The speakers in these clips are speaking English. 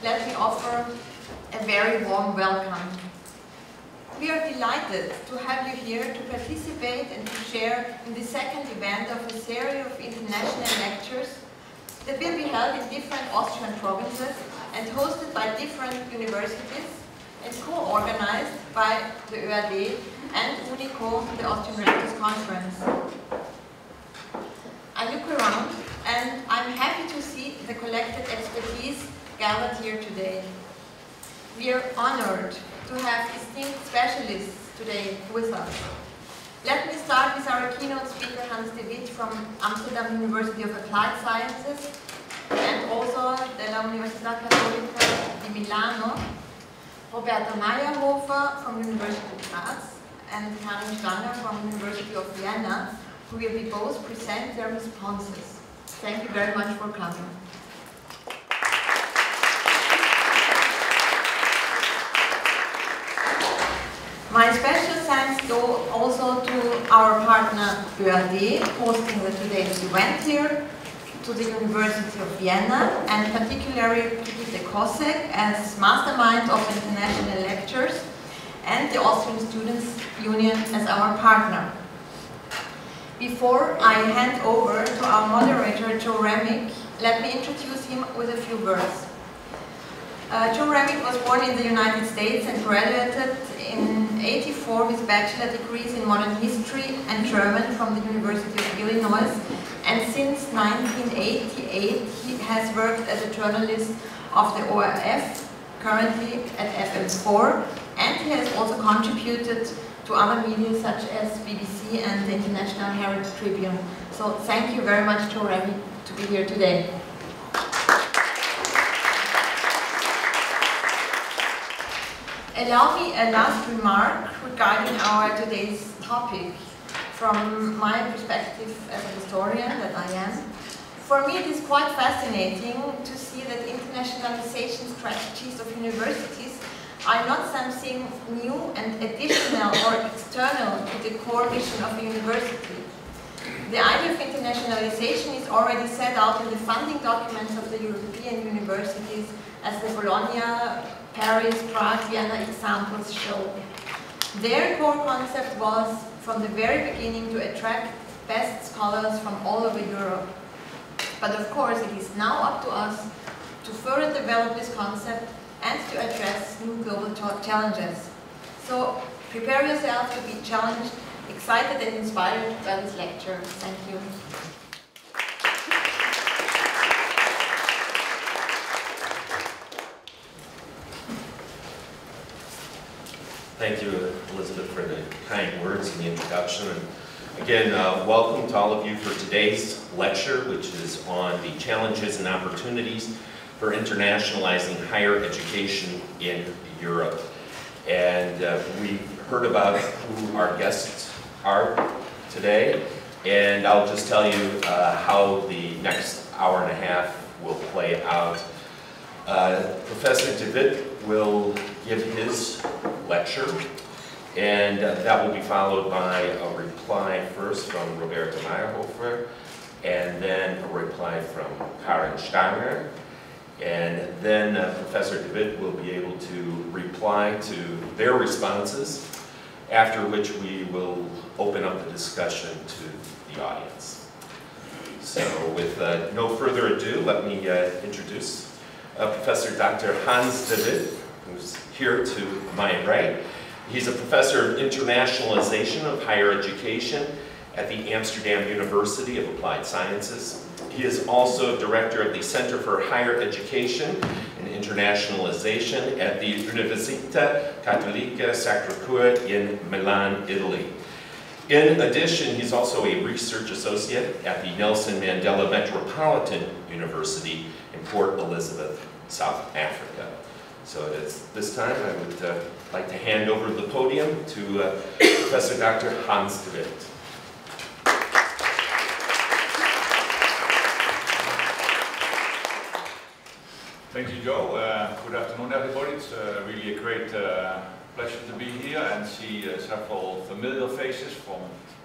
Let me offer a very warm welcome. We are delighted to have you here to participate and to share in the second event of a series of international lectures that will be held in different Austrian provinces and hosted by different universities and co-organized by the ÖAD and UNICO, the Austrian Rectors Conference. I look around and I'm happy to see the collected expertise gathered here today. We are honored to have distinct specialists today with us. Let me start with our keynote speaker Hans de Witt from Amsterdam University of Applied Sciences and also della Università Cattolica di Milano, Roberta Maierhofer from University of Graz and Karin Stanger from University of Vienna, who will be both present their responses. Thank you very much for coming. My special thanks go also to our partner ÖAD, hosting the today's event here, to the University of Vienna, and particularly to the COSEC as mastermind of international lectures, and the Austrian Students' Union as our partner. Before I hand over to our moderator, Joe Remick, let me introduce him with a few words. Joe Remick was born in the United States and graduated in '84 with bachelor degrees in modern history and German from the University of Illinois, and since 1988 he has worked as a journalist of the ORF, currently at FM4, and he has also contributed to other media such as BBC and the International Herald Tribune. So thank you very much, Joe Remick, to be here today. Allow me a last remark regarding our today's topic. From my perspective as a historian that I am, for me it is quite fascinating to see that internationalization strategies of universities are not something new and additional or external to the core mission of a university. The idea of internationalization is already set out in the funding documents of the European universities, as the Bologna, Paris, Prague, Vienna examples show. Their core concept was, from the very beginning, to attract best scholars from all over Europe. But of course, it is now up to us to further develop this concept and to address new global challenges. So prepare yourself to be challenged, excited and inspired by this lecture. Thank you. Thank you, Elisabeth, for the kind words and the introduction. And again, welcome to all of you for today's lecture, which is on the challenges and opportunities for internationalizing higher education in Europe. And we heard about who our guests are today, and I'll just tell you how the next hour and a half will play out. Professor de Witt will give his lecture, and that will be followed by a reply first from Roberta Maierhofer, and then a reply from Karin Stanger, and then Professor de Witt will be able to reply to their responses, after which we will open up the discussion to the audience. So with no further ado, let me introduce Professor Dr. Hans de Witt, who's here to my right. He's a professor of internationalization of higher education at the Amsterdam University of Applied Sciences. He is also director of the Center for Higher Education and Internationalization at the Università Cattolica Sacré-Cœur in Milan, Italy. In addition, he's also a research associate at the Nelson Mandela Metropolitan University in Port Elizabeth, South Africa. So at this time, I would I'd like to hand over the podium to Professor Dr. Hans de Witt. Thank you, Joe. Good afternoon, everybody. It's really a great pleasure to be here and see several familiar faces from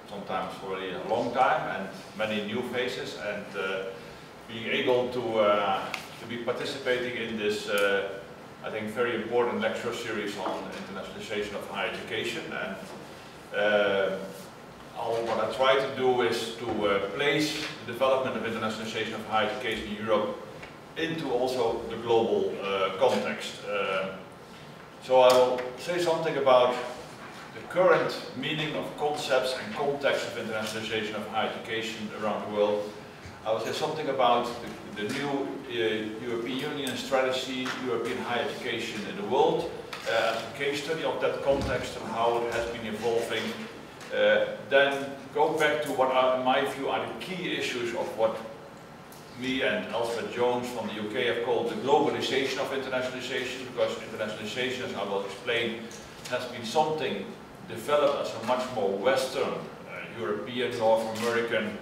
sometimes already a long time and many new faces, and being able to be participating in this, I think, very important lecture series on internationalization of higher education. And what I try to do is to place the development of internationalization of higher education in Europe into also the global context. So I will say something about the current meaning of concepts and context of internationalization of higher education around the world. I will say something about the new European Union strategy, European higher education in the world, as a case study of that context and how it has been evolving. Then go back to what are, in my view, are the key issues of what me and Elisabeth Jones from the UK have called the globalization of internationalization, because internationalization, as I will explain, has been something developed as a much more Western, European, North American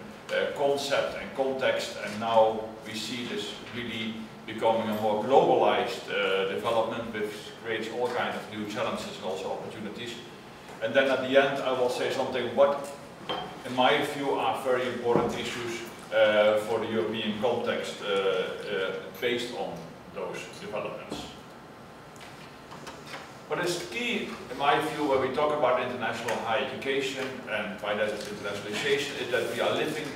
concept and context, and now we see this really becoming a more globalized development, which creates all kinds of new challenges and also opportunities. And then at the end I will say something what, in my view, are very important issues for the European context based on those developments. What is key, in my view, when we talk about international higher education, and by that it's internationalization, is that we are living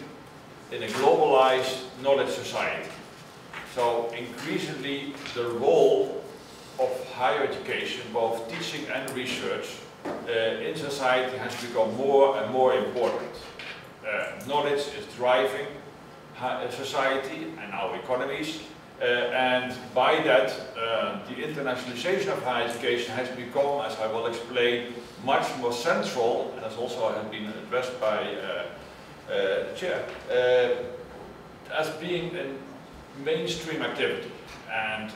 in a globalized knowledge society. So increasingly the role of higher education, both teaching and research, in society has become more and more important. Knowledge is driving society and our economies, and by that the internationalization of higher education has become, as I will explain, much more central, and as also has been addressed by the chair, as being a mainstream activity. And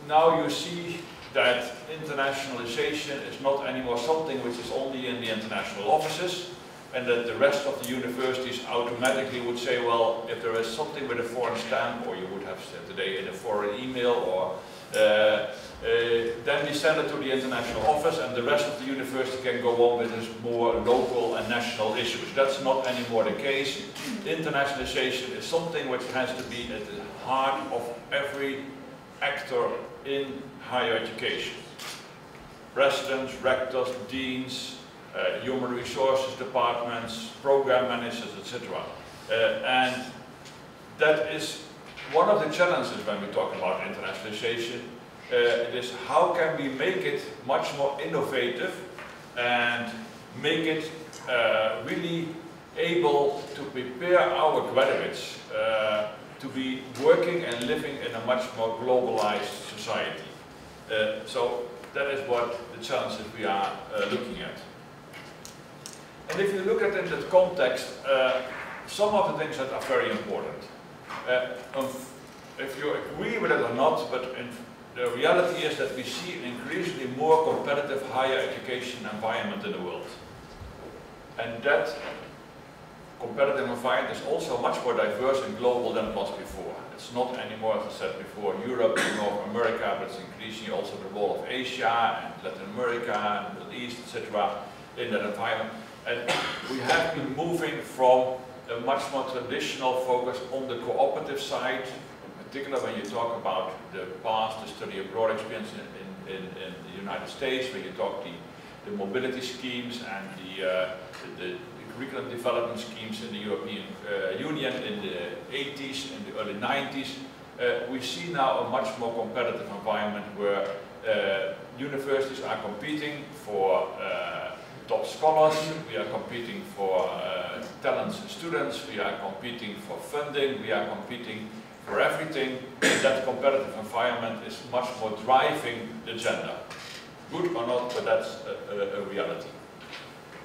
now you see that internationalization is not anymore something which is only in the international offices, and that the rest of the universities automatically would say, well, if there is something with a foreign stamp, or you would have said today in a foreign email, or then we send it to the international office, and the rest of the university can go on with this more local and national issues. That's not anymore the case. Internationalization is something which has to be at the heart of every actor in higher education. Presidents, rectors, deans, human resources departments, program managers, etc. And that is one of the challenges when we talk about internationalization. It is how can we make it much more innovative and make it really able to prepare our graduates to be working and living in a much more globalized society. So that is what the challenges we are looking at. And if you look at it in that context, some of the things that are very important. If you agree with it or not, but the reality is that we see an increasingly more competitive higher education environment in the world. And that competitive environment is also much more diverse and global than it was before. It's not anymore, as I said before, Europe and North America, but it's increasingly also the role of Asia and Latin America and the Middle East, etc. in that environment. And we have been moving from a much more traditional focus on the cooperative side, in particular when you talk about the past, the study abroad experience in the United States, when you talk the mobility schemes and the curriculum development schemes in the European Union in the 80s and the early 90s. We see now a much more competitive environment where universities are competing for top scholars, we are competing for talents and students, we are competing for funding, we are competing for everything. That competitive environment is much more driving the agenda. Good or not, but that's a reality.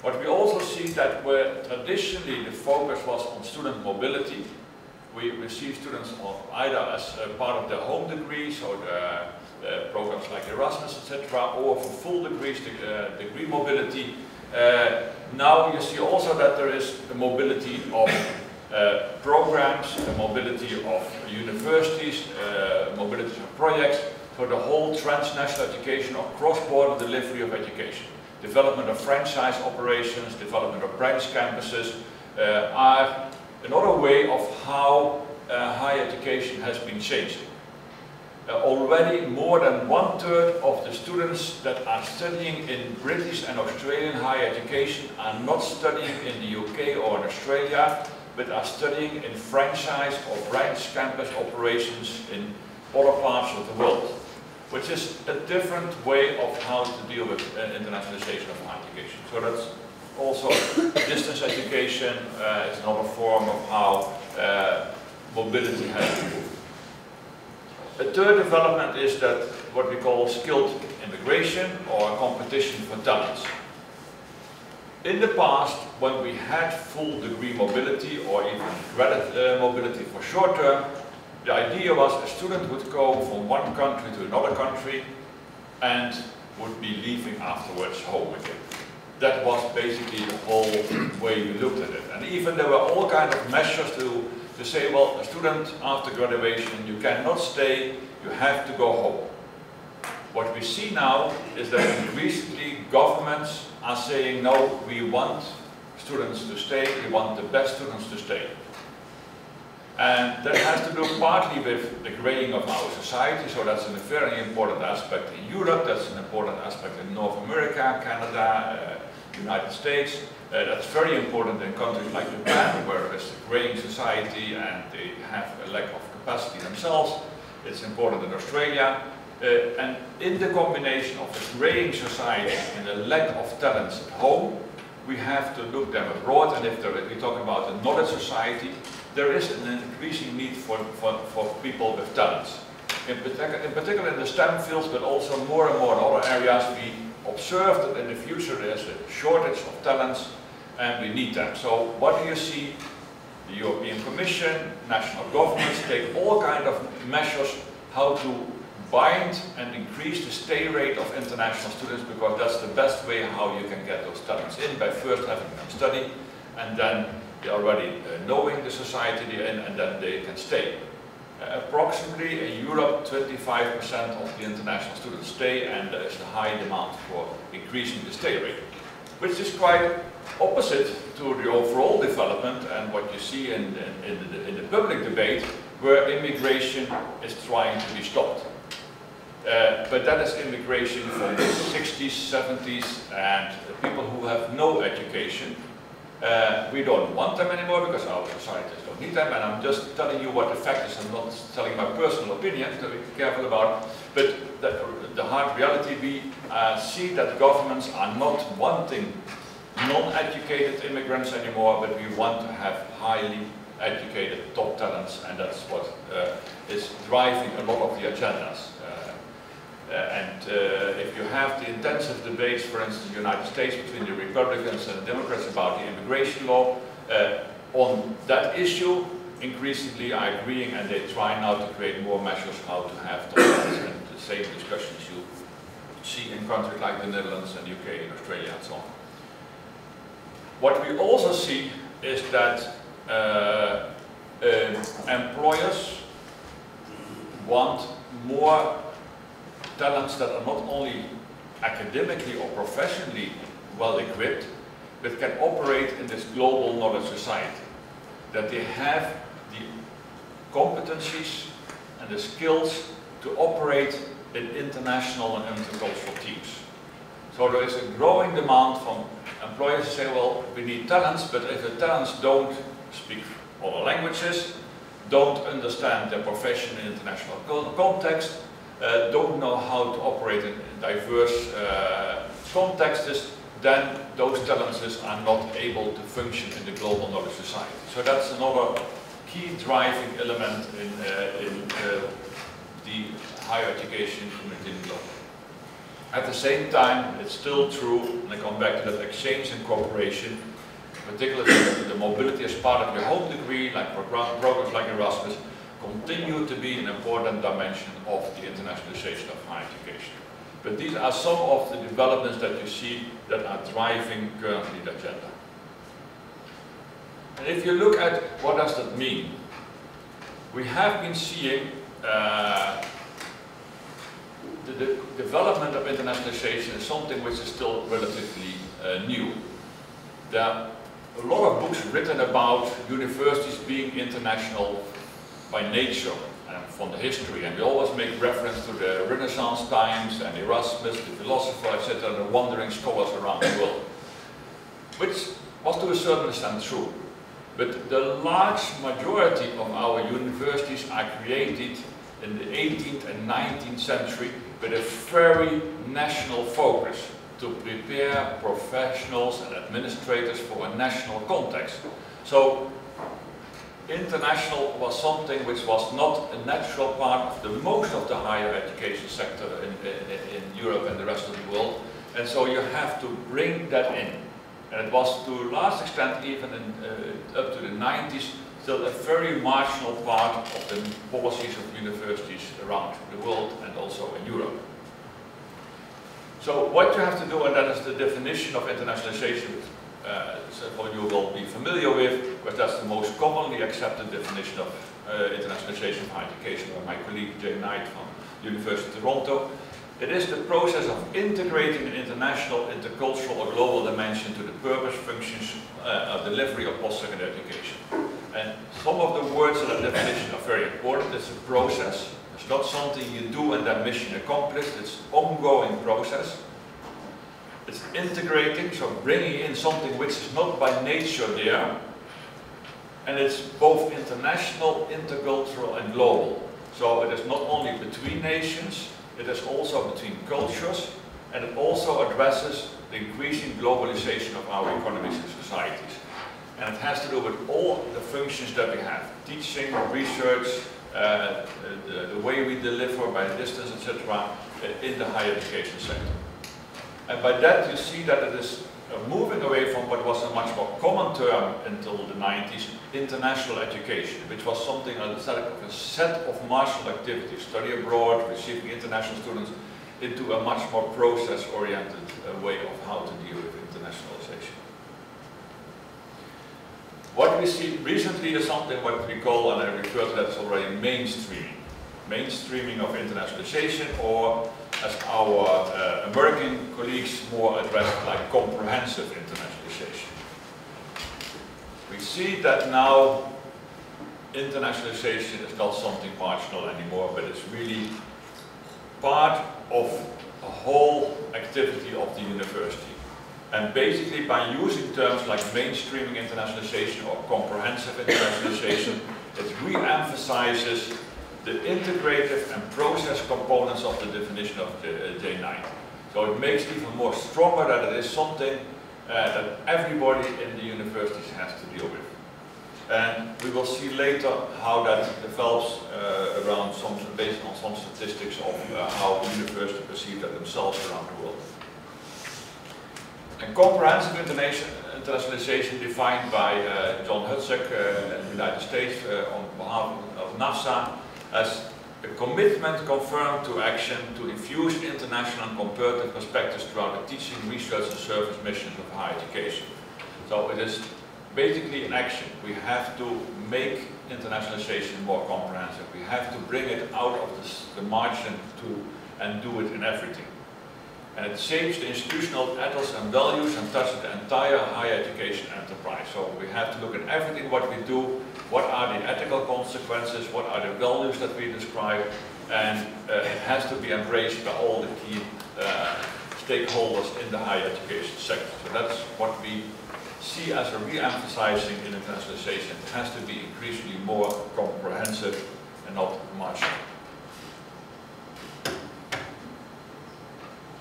But we also see that where traditionally the focus was on student mobility, we receive students either as part of their home degree, so programs like Erasmus, etc., or for full degrees, degree mobility. Now you see also that there is a mobility of programs, a mobility of universities, mobility of projects, so the whole transnational education or cross-border delivery of education. Development of franchise operations, development of branch campuses are another way of how higher education has been changing. Already more than 1/3 of the students that are studying in British and Australian higher education are not studying in the UK or in Australia, but are studying in franchise or branch campus operations in other parts of the world, which is a different way of how to deal with internationalization of higher education. So that's also distance education is another form of how mobility has improved. A third development is that what we call skilled immigration or competition for talents. In the past, when we had full degree mobility or even credit mobility for short term, the idea was a student would go from one country to another country and would be leaving afterwards home again. That was basically the whole way we looked at it. And even there were all kinds of measures to say, well, a student after graduation, you cannot stay, you have to go home. What we see now is that increasingly governments are saying, no, we want students to stay, we want the best students to stay. And that has to do partly with the graying of our society, so that's a very important aspect in Europe, that's an important aspect in North America, Canada, United States. That's very important in countries like Japan, where there's a graying society and they have a lack of capacity themselves. It's important in Australia. And in the combination of a graying society and a lack of talents at home, we have to look them abroad. And if we talk about a knowledge society, there is an increasing need for people with talents. In particular in the STEM fields, but also more and more in other areas, we observe that in the future there's a shortage of talents and we need them. So what do you see? The European Commission, national governments take all kinds of measures how to bind and increase the stay rate of international students, because that's the best way how you can get those talents in, by first having them study and then they're already knowing the society they're in, and then they can stay. Approximately in Europe, 25% of the international students stay, and there is a high demand for increasing the stay rate, which is quite opposite to the overall development and what you see in the public debate, where immigration is trying to be stopped. But that is immigration from the 60s, 70s, and people who have no education. We don't want them anymore because our societies don't need them, and I'm just telling you what the fact is. I'm not telling my personal opinion, so be careful about. But the hard reality, we see that governments are not wanting non-educated immigrants anymore, but we want to have highly educated top talents, and that's what is driving a lot of the agendas. If you have the intensive debates, for instance, in the United States between the Republicans and the Democrats about the immigration law, on that issue, increasingly are agreeing, and they try now to create more measures how to have tolerance, and the same discussions you see in countries like the Netherlands and UK and Australia and so on. What we also see is that employers want more talents that are not only academically or professionally well equipped, but can operate in this global knowledge society. That they have the competencies and the skills to operate in international and intercultural teams. So there is a growing demand from employers to say, well, we need talents, but if the talents don't speak other languages, don't understand their profession in international context, don't know how to operate in diverse contexts, then those talents are not able to function in the global knowledge society. So that's another key driving element in the higher education community in global. At the same time, it's still true, and I come back to that exchange and cooperation, particularly the mobility as part of your home degree, like programs like Erasmus, continue to be an important dimension of the internationalization of higher education. But these are some of the developments that you see that are driving currently the agenda. And if you look at what does that mean, we have been seeing the development of internationalization is something which is still relatively new. There are a lot of books written about universities being international by nature and from the history, and we always make reference to the Renaissance times and Erasmus, the philosopher, etc., the wandering scholars around the world, which was to a certain extent true. But the large majority of our universities are created in the 18th and 19th century with a very national focus to prepare professionals and administrators for a national context. So international was something which was not a natural part of the most of the higher education sector in Europe and the rest of the world, and so you have to bring that in. And it was to a large extent, even up to the 90s, still a very marginal part of the policies of universities around the world and also in Europe. So what you have to do, and that is the definition of internationalization, several of you will be familiar with, but that's the most commonly accepted definition of internationalization of higher education by my colleague Jay Knight from the University of Toronto. It is the process of integrating an international, intercultural or global dimension to the purpose, functions, delivery of post-secondary education. And some of the words in that definition are very important. It's a process. It's not something you do and then mission accomplished. It's an ongoing process. It's integrating, so bringing in something which is not by nature there. And it's both international, intercultural and global. So it is not only between nations, it is also between cultures, and it also addresses the increasing globalization of our economies and societies. And it has to do with all the functions that we have: teaching, research, the way we deliver by distance, etc., in the higher education sector. And by that you see that it is moving away from what was a much more common term until the 90s, international education, which was something instead of a set of marginal activities, study abroad, receiving international students, into a much more process-oriented way of how to deal with internationalization. What we see recently is something what we call, and I refer to that as already, mainstreaming. Mainstreaming of internationalization, or as our American colleagues more addressed, like comprehensive internationalization. We see that now internationalization is not something marginal anymore, but it's really part of a whole activity of the university. And basically by using terms like mainstreaming internationalization or comprehensive internationalization, it re-emphasizes the integrative and process components of the definition of J9. So it makes it even more stronger that it is something that everybody in the universities has to deal with. And we will see later how that develops around based on some statistics of how universities perceive that themselves around the world. And comprehensive internationalization, defined by John Hudzik in the United States on behalf of NAFSA, as a commitment confirmed to action to infuse international and comparative perspectives throughout the teaching, research and service missions of higher education. So it is basically an action. We have to make internationalization more comprehensive. We have to bring it out of the margin and do it in everything. And it shapes the institutional ethos and values and touches the entire higher education enterprise. So we have to look at everything what we do, what are the ethical consequences, what are the values that we describe, and it has to be embraced by all the key stakeholders in the higher education sector. So that's what we see as a re-emphasizing in internationalization. It has to be increasingly more comprehensive and not marginal.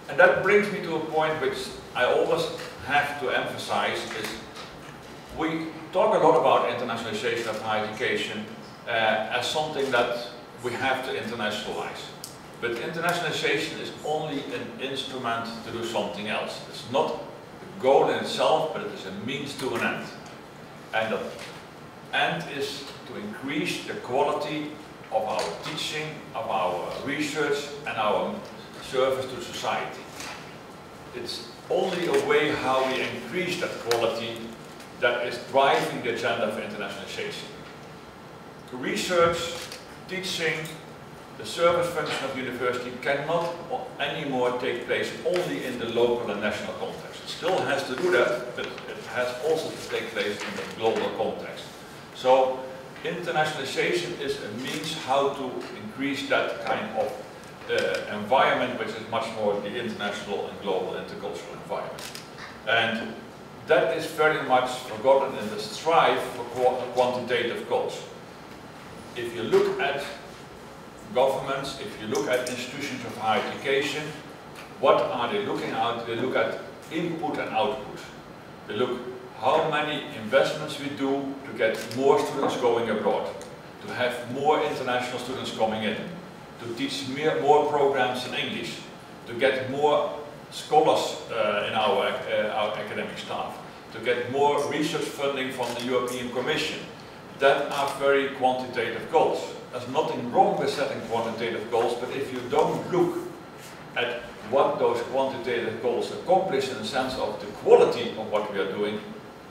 And that brings me to a point which I always have to emphasize is we talk a lot about internationalization of higher education as something that we have to internationalize. But internationalization is only an instrument to do something else. It's not a goal in itself, but it is a means to an end. And the end is to increase the quality of our teaching, of our research, and our service to society. It's only a way how we increase that quality that is driving the agenda for internationalization. Research, teaching, the service function of university cannot anymore take place only in the local and national context. It still has to do that, but it has also to take place in the global context. So internationalization is a means how to increase that kind of environment, which is much more the international and global intercultural environment. And that is very much forgotten in the strive for quantitative goals. If you look at governments, if you look at institutions of higher education, what are they looking at? They look at input and output. They look how many investments we do to get more students going abroad, to have more international students coming in, to teach more programs in English, to get more scholars in our academic staff, to get more research funding from the European Commission. That are very quantitative goals. There's nothing wrong with setting quantitative goals, but if you don't look at what those quantitative goals accomplish in the sense of the quality of what we are doing,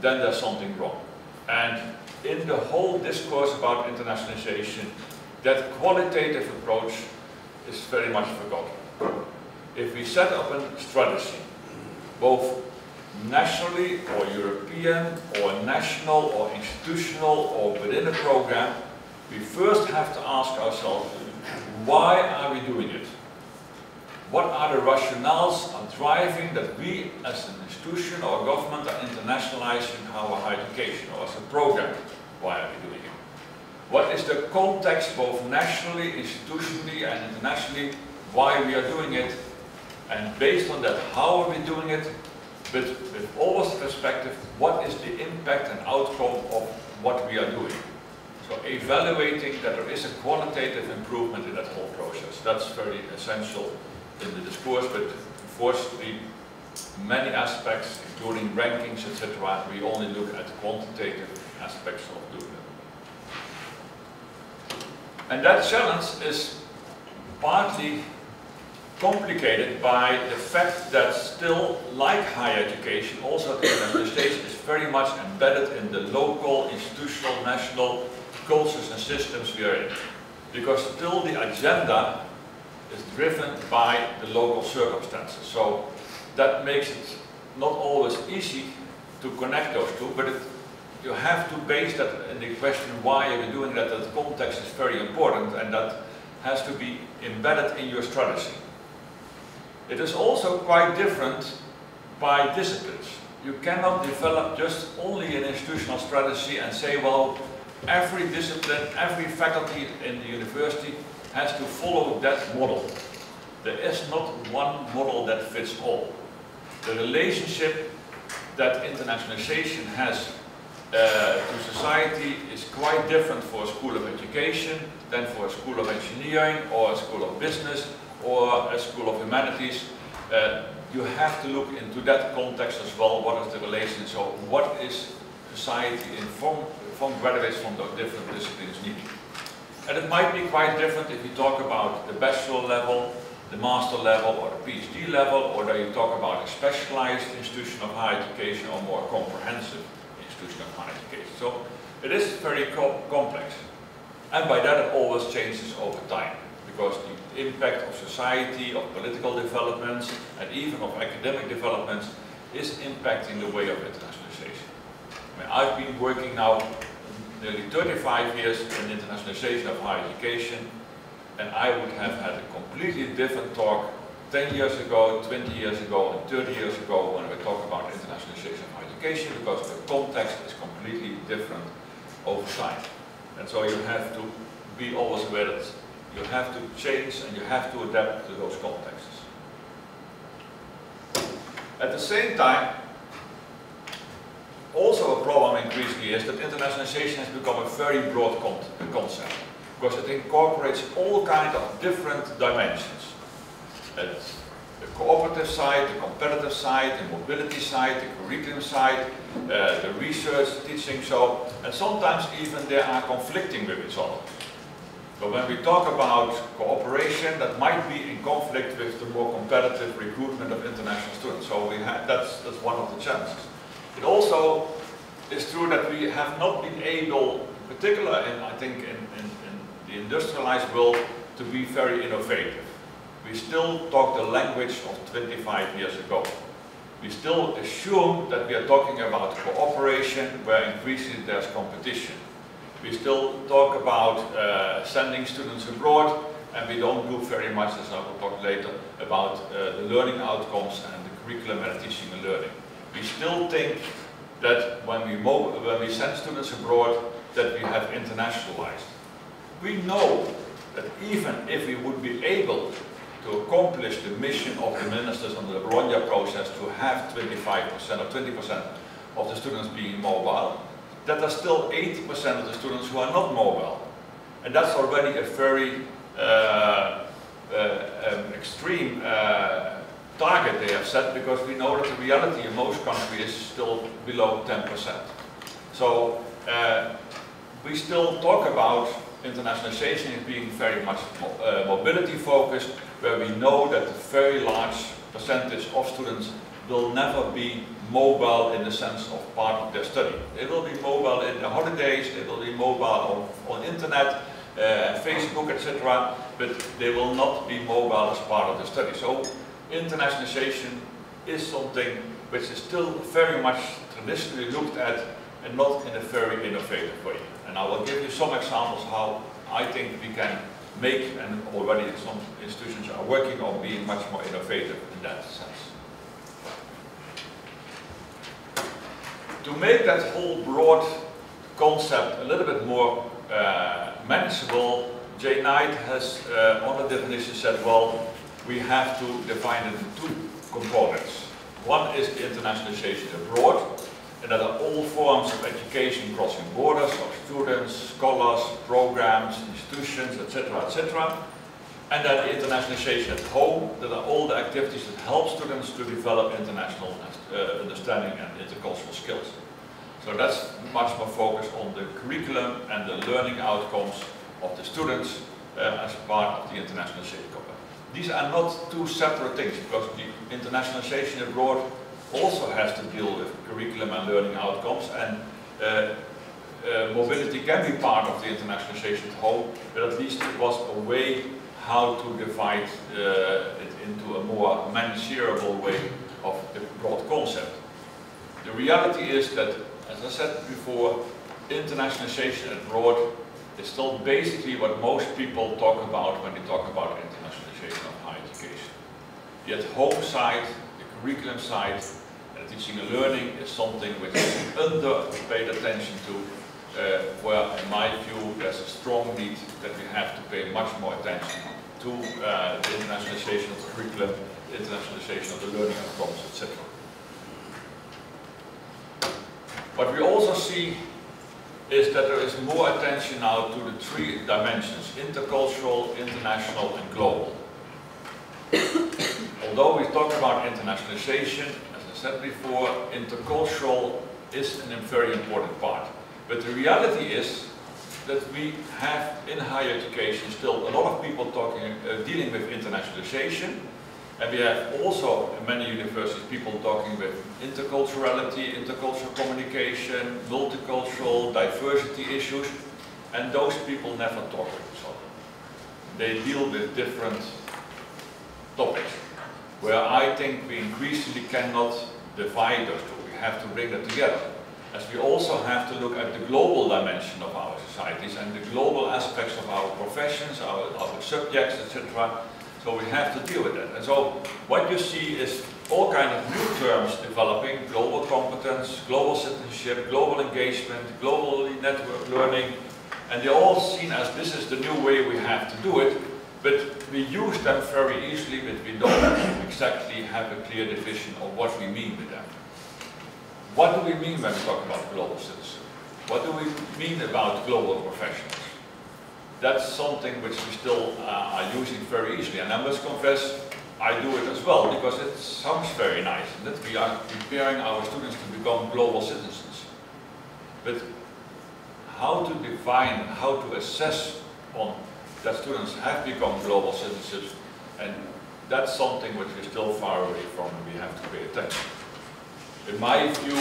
then there's something wrong. And in the whole discourse about internationalization, that qualitative approach is very much forgotten. If we set up a strategy, both nationally or European or national or institutional or within a program, we first have to ask ourselves, why are we doing it? What are the rationales of driving that we as an institution or government are internationalizing our higher education, or as a program? Why are we doing it? What is the context, both nationally, institutionally and internationally, why we are doing it? And based on that, how are we doing it? But with always the perspective, what is the impact and outcome of what we are doing? So evaluating that there is a qualitative improvement in that whole process. That's very essential in the discourse, but unfortunately many aspects, including rankings, etc., we only look at quantitative aspects of doing it. And that challenge is partly complicated by the fact that still, like higher education, also the internationalization is very much embedded in the local, institutional, national cultures and systems we are in. Because still the agenda is driven by the local circumstances. So that makes it not always easy to connect those two, but you have to base that in the question, why are we doing that? That context is very important, and that has to be embedded in your strategy. It is also quite different by disciplines. You cannot develop just only an institutional strategy and say, well, every discipline, every faculty in the university has to follow that model. There is not one model that fits all. The relationship that internationalization has to society is quite different for a school of education than for a school of engineering or a school of business or a school of humanities. You have to look into that context as well. What is the relation? So what is society from graduates from those different disciplines needing? And it might be quite different if you talk about the bachelor level, the master level, or the PhD level, or do you talk about a specialized institution of higher education or more comprehensive institution of higher education. So it is very complex. And by that it always changes over time, because the impact of society, of political developments, and even of academic developments is impacting the way of internationalization. I mean, I've been working now nearly 35 years in internationalization of higher education, and I would have had a completely different talk 10 years ago, 20 years ago, and 30 years ago when we talk about internationalization of higher education, because the context is completely different over time. And so you have to be always aware that you have to change and you have to adapt to those contexts. At the same time, also a problem increasingly is that internationalization has become a very broad concept, because it incorporates all kinds of different dimensions. It's the cooperative side, the competitive side, the mobility side, the curriculum side, the research, teaching, and sometimes even they are conflicting with each other. But when we talk about cooperation, that might be in conflict with the more competitive recruitment of international students. So that's one of the challenges. It also is true that we have not been able, in particular I think in the industrialized world, to be very innovative. We still talk the language of 25 years ago. We still assume that we are talking about cooperation where increasingly there's competition. We still talk about sending students abroad, and we don't do very much, as I will talk later, about the learning outcomes and the curriculum and teaching and learning. We still think that when we send students abroad, that we have internationalized. We know that even if we would be able to accomplish the mission of the ministers under the Bologna process to have 25% or 20% of the students being mobile, that are still 80% of the students who are not mobile. And that's already a very extreme target they have set, because we know that the reality in most countries is still below 10%. So we still talk about internationalization as being very much mobility focused, where we know that a very large percentage of students will never be mobile in the sense of part of their study. They will be mobile in their holidays, they will be mobile on internet, Facebook, etc., but they will not be mobile as part of the study. So internationalization is something which is still very much traditionally looked at and not in a very innovative way. And I will give you some examples how I think we can make, and already some institutions are working on being much more innovative in that sense. To make that whole broad concept a little bit more manageable, Jay Knight has on the definition said, well, we have to define it in two components. One is the internationalization abroad, and that are all forms of education crossing borders of students, scholars, programs, institutions, etc., etc. And then the internationalization at home, that are all the activities that help students to develop international understanding and intercultural skills. So that's much more focused on the curriculum and the learning outcomes of the students as part of the internationalization. These are not two separate things, because the internationalization abroad also has to deal with curriculum and learning outcomes, and mobility can be part of the internationalization at home, but at least it was a way how to divide it into a more manageable way of the broad concept. The reality is that, as I said before, internationalization abroad is still basically what most people talk about when they talk about internationalization of higher education. The at-home side, the curriculum side, and teaching and learning is something which is under-paid attention to, where in my view there's a strong need that we have to pay much more attention to the internationalization of the curriculum, the internationalization of the learning outcomes, etc. What we also see is that there is more attention now to the three dimensions: intercultural, international, and global. Although we talk about internationalization, as I said before, intercultural is a very important part. But the reality is that we have in higher education still a lot of people dealing with internationalization, and we have also in many universities people talking with interculturality, intercultural communication, multicultural, diversity issues, and those people never talk with each other. They deal with different topics, where I think we increasingly cannot divide those two. We have to bring them together, as we also have to look at the global dimension of our societies and the global aspects of our professions, our subjects, etc. So we have to deal with that. And so what you see is all kinds of new terms developing: global competence, global citizenship, global engagement, globally network learning, and they're all seen as this is the new way we have to do it, but we use them very easily, but we don't exactly have a clear definition of what we mean with them. What do we mean when we talk about global citizenship? What do we mean about global professionals? That's something which we still are using very easily, and I must confess I do it as well, because it sounds very nice that we are preparing our students to become global citizens. But how to define, how to assess on that students have become global citizens, and that's something which we're still far away from, and we have to pay attention. In my view,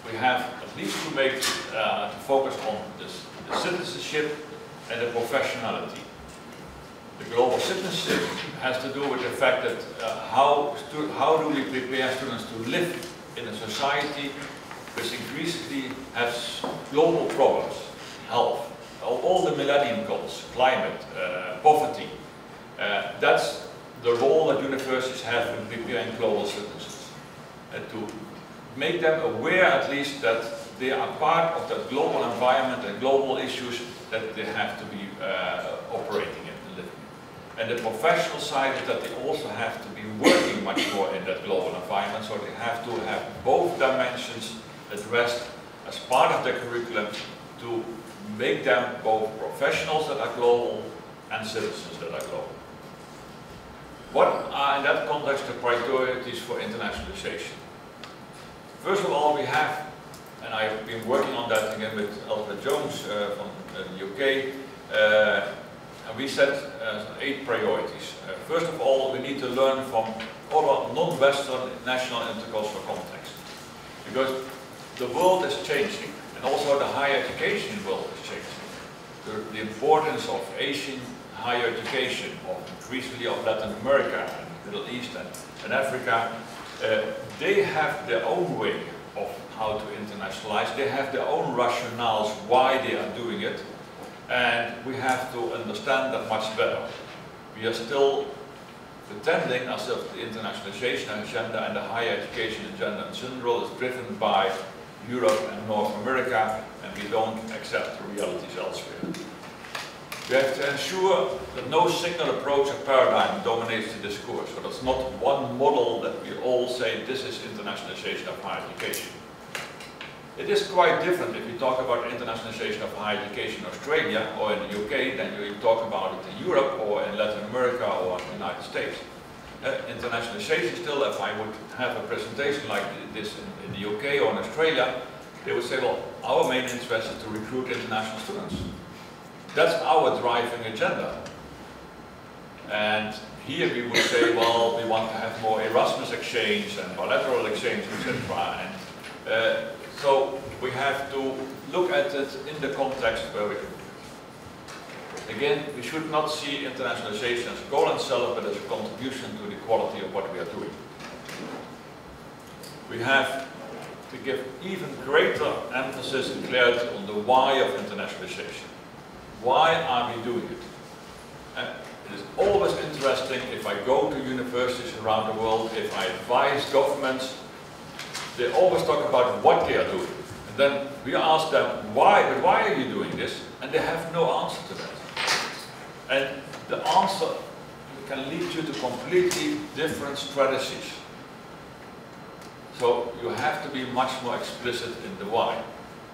we have at least to make to focus on this, the citizenship and the professionality. The global citizenship has to do with the fact that how do we prepare students to live in a society which increasingly has global problems, health, all the millennium goals, climate, poverty. That's the role that universities have in preparing global citizens. And to make them aware at least that they are part of that global environment and global issues that they have to be operating in and living in. And the professional side is that they also have to be working much more in that global environment, so they have to have both dimensions addressed as part of their curriculum to make them both professionals that are global and citizens that are global. What are in that context the priorities for internationalization? First of all, we have, and I've been working on that again with Elisabeth Jones from the UK, and we set 8 priorities. First of all, we need to learn from other non-Western national intercultural contexts, because the world is changing, and also the higher education world is changing. The importance of Asian higher education, or increasingly of Latin America and Middle East and Africa, they have their own way of how to internationalize. They have their own rationales why they are doing it, and we have to understand that much better. We are still pretending as if the internationalization agenda and the higher education agenda in general is driven by Europe and North America, and we don't accept the realities elsewhere. We have to ensure that no single approach or paradigm dominates the discourse, so that's not one model that we all say this is internationalization of higher education. It is quite different if you talk about internationalization of higher education in Australia or in the UK than you talk about it in Europe or in Latin America or in the United States. Internationalization still, if I would have a presentation like this in the UK or in Australia, they would say, well, our main interest is to recruit international students. That's our driving agenda. And here we would say, well, we want to have more Erasmus exchange and bilateral exchange, etc. And so we have to look at it in the context where we do. Again, we should not see internationalization as a goal in itself, but as a contribution to the quality of what we are doing. We have to give even greater emphasis and clarity on the why of internationalization. Why are we doing it? And it is always interesting if I go to universities around the world, if I advise governments, they always talk about what they are doing. And then we ask them, why? But why are you doing this? And they have no answer to that. And the answer can lead you to completely different strategies. So you have to be much more explicit in the why.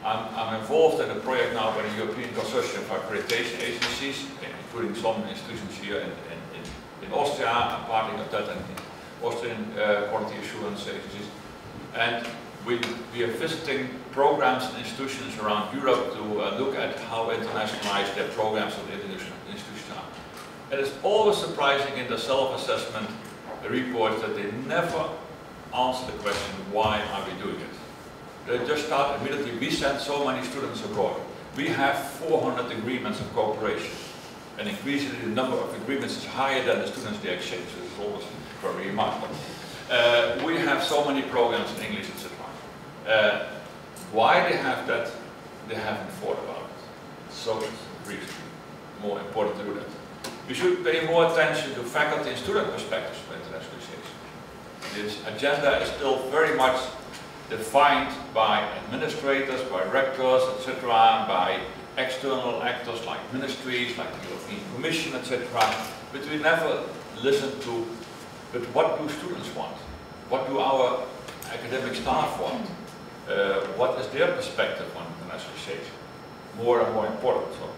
I'm involved in a project now by the European Consortium for Accreditation Agencies, including some institutions here in Austria. I'm part of that, and Austrian quality assurance agencies. And we are visiting programs and institutions around Europe to look at how internationalized their programs of the institutions are. And it's always surprising in the self-assessment reports that they never answer the question, why are we doing it? They just start immediately, we send so many students abroad. We have 400 agreements of cooperation. And increasingly the number of agreements is higher than the students they exchange, so it's always very remarkable. We have so many programs in English, etc. Why they have that, they haven't thought about it. So it's really more important to do that. We should pay more attention to faculty and student perspectives for internationalization. This agenda is still very much defined by administrators, by rectors, etc., by external actors like ministries, like the European Commission, etc. But we never listen to, but what do students want? What do our academic staff want? What is their perspective on internationalization? More and more important. So,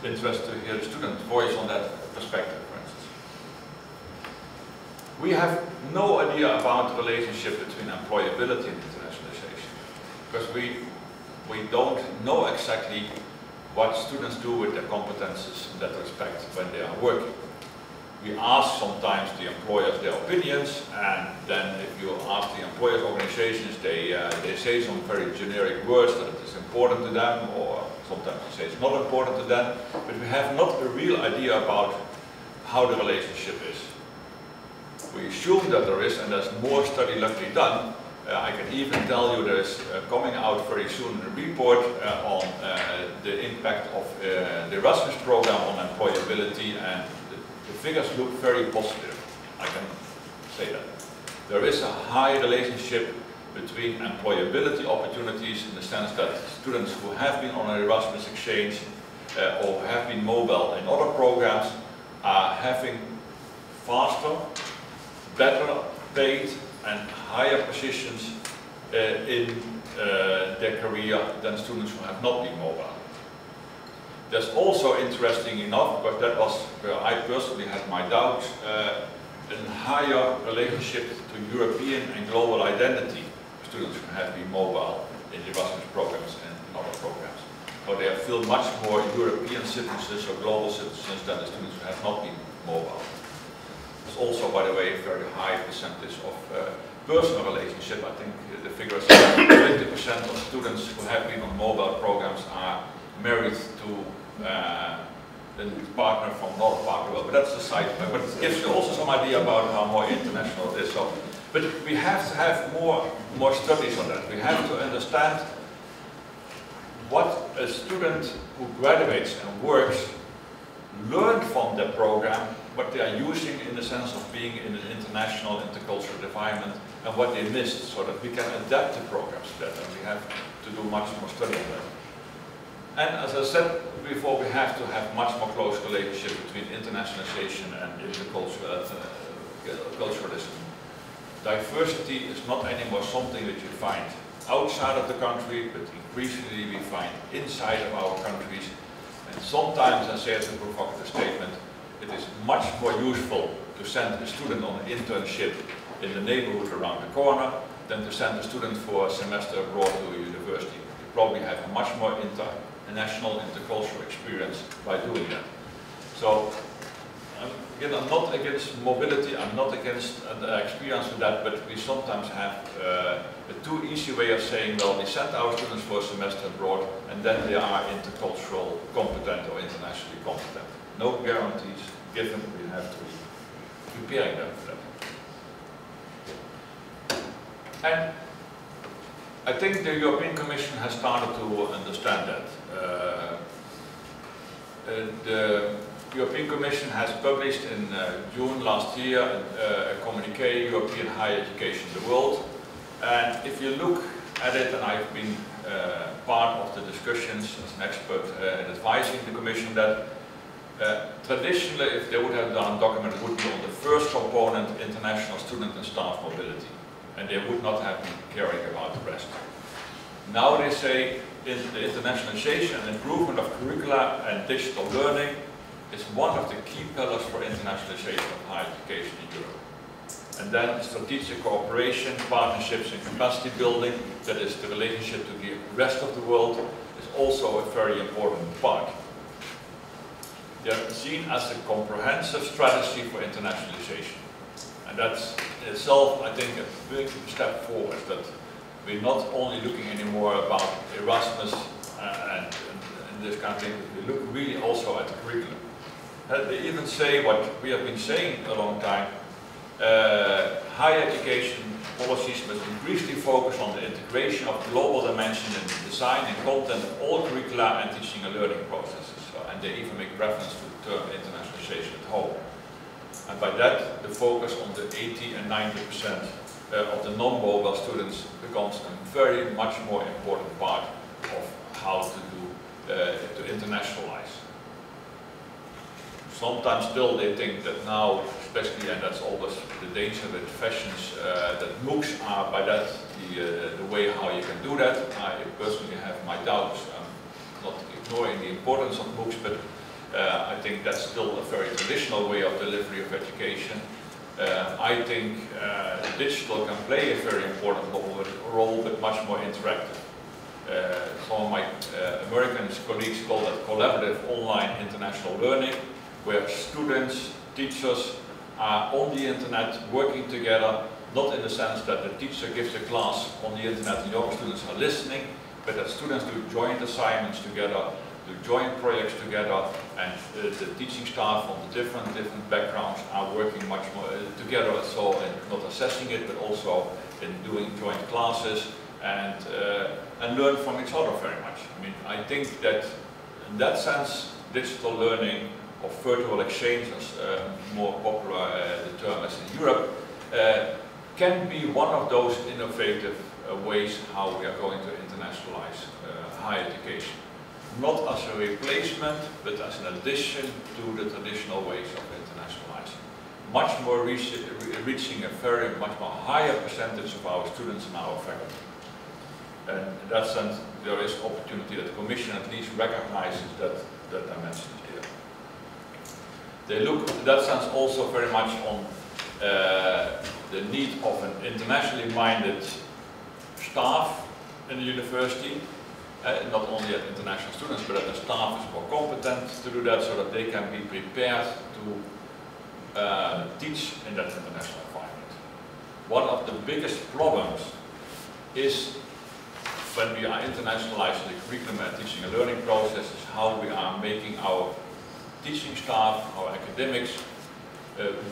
interested to hear the student voice on that perspective, for instance. We have no idea about the relationship between employability and internationalization, because we don't know exactly what students do with their competences in that respect when they are working. We ask sometimes the employers their opinions, and then if you ask the employers' organizations, they say some very generic words that it is important to them, or sometimes they say it's not important to them, but we have not a real idea about how the relationship is. We assume that there is, and there's more study luckily done. I can even tell you there's coming out very soon a report on the impact of the Erasmus program on employability, and the figures look very positive. I can say that. There is a high relationship between employability opportunities in the sense that students who have been on an Erasmus exchange or have been mobile in other programs are having faster, better paid and higher positions in their career than students who have not been mobile. There's also, interesting enough, but that was where I personally had my doubts, a higher relationship to European and global identity students who have been mobile in the Erasmus programs and in other programs. So they feel much more European citizens or global citizens than the students who have not been mobile. There's also, by the way, a very high percentage of personal relationship. I think the figure is 20% of students who have been on mobile programs are married to a partner from another part of the world. But that's a side point. But it gives you also some idea about how more international it is. So, but we have to have more studies on that. We have to understand what a student who graduates and works learned from the program, what they are using in the sense of being in an international, intercultural environment, and what they missed, so that we can adapt the programs to that, and we have to do much more study on that. And as I said before, we have to have much more close relationship between internationalization and culturalism. Diversity is not anymore something that you find outside of the country, but increasingly we find inside of our countries. And sometimes, I say as a provocative statement, it is much more useful to send a student on an internship in the neighborhood around the corner than to send a student for a semester abroad to a university. You probably have a much more international, intercultural experience by doing that. So, again, I'm not against mobility, I'm not against the experience with that, but we sometimes have a too easy way of saying, well, we send our students for a semester abroad and then they are intercultural competent or internationally competent. No guarantees given, we have to be preparing them for that. And I think the European Commission has started to understand that. The European Commission has published in June last year a communiqué, European Higher Education in the World. And if you look at it, and I've been part of the discussions as an expert in advising the Commission, that traditionally, if they would have done a document, it would be on the first component, international student and staff mobility. And they would not have been caring about the rest. Now they say in the internationalization and improvement of curricula and digital learning is one of the key pillars for internationalization of higher education in Europe. And then strategic cooperation, partnerships and capacity building, that is the relationship to the rest of the world, is also a very important part. They are seen as a comprehensive strategy for internationalization. And that's in itself, I think, a big step forward, that we're not only looking anymore about Erasmus and in this country, but we look really also at the curriculum. They even say what we have been saying a long time, higher education policies must increasingly focus on the integration of global dimension in the design and content of all curricula and teaching and learning processes. And they even make reference to the term internationalization at home. And by that, the focus on the 80 and 90% of the non-mobile students becomes a very much more important part of how to do, to internationalize. Sometimes still they think that now, especially, and that's always the danger with fashions, that MOOCs are by that the way how you can do that. I personally have my doubts. I'm not ignoring the importance of MOOCs, but I think that's still a very traditional way of delivery of education. I think digital can play a very important role, but much more interactive. Some of my American colleagues call that collaborative online international learning, where students, teachers are on the internet working together, not in the sense that the teacher gives a class on the internet and the other students are listening, but that students do joint assignments together, do joint projects together, and the teaching staff from the different backgrounds are working much more together, so in not assessing it, but also in doing joint classes and learn from each other very much. I mean, I think that in that sense, digital learning or virtual exchange, as more popular the term is in Europe, can be one of those innovative ways how we are going to internationalize higher education. Not as a replacement, but as an addition to the traditional ways of internationalizing. Much more reaching a very much more higher percentage of our students and our faculty. And in that sense, there is opportunity that the Commission at least recognizes that dimension here. They look, in that sense, also very much on the need of an internationally minded staff in the university, not only at international students, but that the staff is more competent to do that, so that they can be prepared to teach in that international environment. One of the biggest problems is when we are internationalizing the curriculum and teaching and learning process is how we are making our teaching staff, our academics,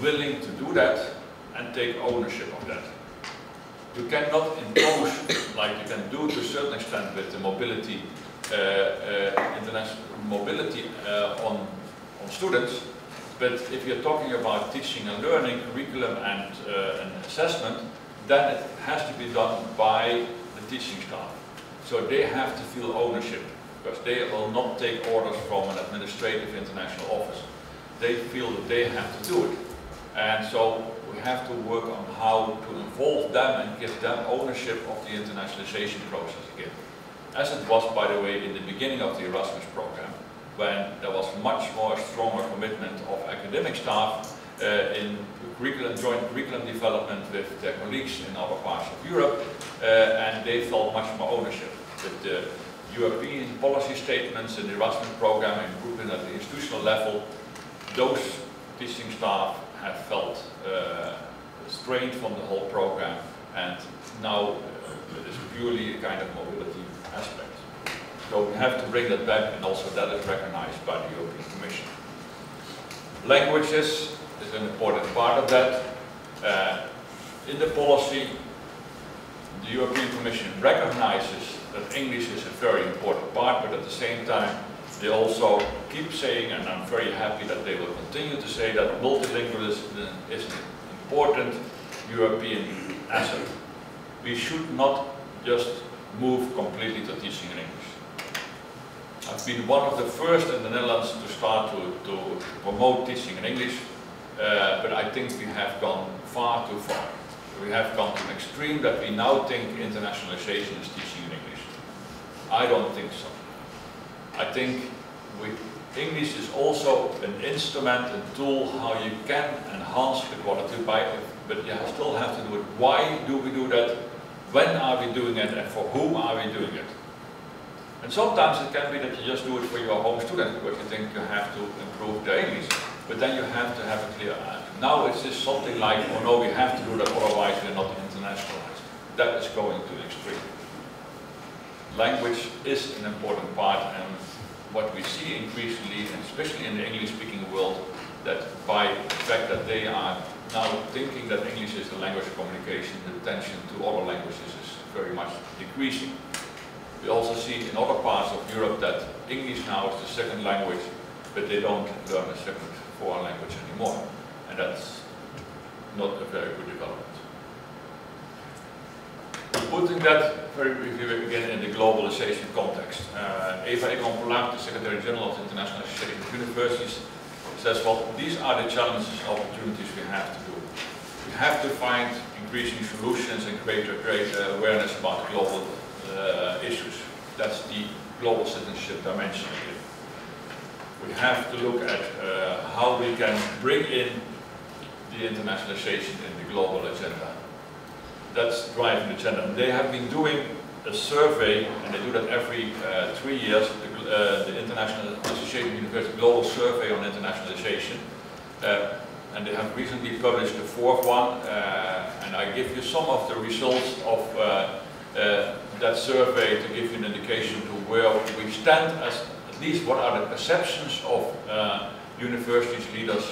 willing to do that and take ownership of that. You cannot impose, like you can do to a certain extent with the mobility, international mobility on students, but if you're talking about teaching and learning, curriculum and assessment, then it has to be done by the teaching staff. So they have to feel ownership, because they will not take orders from an administrative international office. They feel that they have to do it. And so we have to work on how to involve them and give them ownership of the internationalization process again. As it was, by the way, in the beginning of the Erasmus program, when there was much more stronger commitment of academic staff in curriculum, joint curriculum development with their colleagues in other parts of Europe, and they felt much more ownership. With the European policy statements in the Erasmus program improving at the institutional level, those teaching staff have felt strained from the whole program, and now it is purely a kind of mobility aspect. So we have to bring that back, and also that is recognized by the European Commission. Languages is an important part of that. In the policy, the European Commission recognizes that English is a very important part, but at the same time they also keep saying, and I'm very happy that they will continue to say, that multilingualism is an important European asset. We should not just move completely to teaching in English. I've been one of the first in the Netherlands to start to promote teaching in English, but I think we have gone far too far. We have gone to an extreme that we now think internationalization is teaching in English. I don't think so. I think English is also an instrument, a tool, how you can enhance the quality by it, but you still have to do it. Why do we do that? When are we doing it, and for whom are we doing it? And sometimes it can be that you just do it for your home students because you think you have to improve their English, but then you have to have a clear answer. Now it's just something like, oh no, we have to do that, otherwise we're not internationalized. That is going to the extreme. Language is an important part, and what we see increasingly, especially in the English-speaking world, that by the fact that they are now thinking that English is the language of communication, the attention to other languages is very much decreasing. We also see in other parts of Europe that English now is the second language, but they don't learn a second foreign language anymore. And that's not a very good development. Putting that very briefly again in the globalization context. Eva Egon-Polak, the Secretary General of the Internationalisation of Universities, says, well, these are the challenges and opportunities we have to do. We have to find increasing solutions and create awareness about global issues. That's the global citizenship dimension here. We have to look at how we can bring in the internationalization in the global agenda. That's driving the agenda. And they have been doing a survey, and they do that every 3 years, the Internationalisation University Global Survey on Internationalization. And they have recently published the 4th one, and I give you some of the results of that survey to give you an indication to where we stand, as at least what are the perceptions of universities, leaders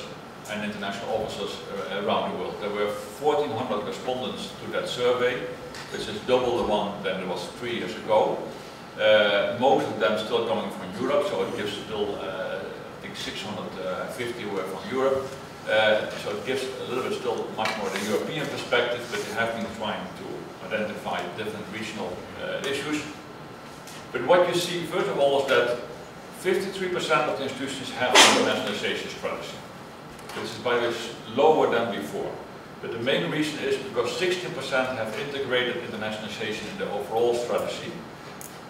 and international officers around the world. There were 1,400 respondents to that survey, which is double the one than it was 3 years ago. Most of them still coming from Europe, so it gives still, I think 650 were from Europe. So it gives a little bit still much more the European perspective, but they have been trying to identify different regional issues. But what you see, first of all, is that 53% of the institutions have an internationalization strategy. This is by the way lower than before. But the main reason is because 16% have integrated internationalization in the overall strategy,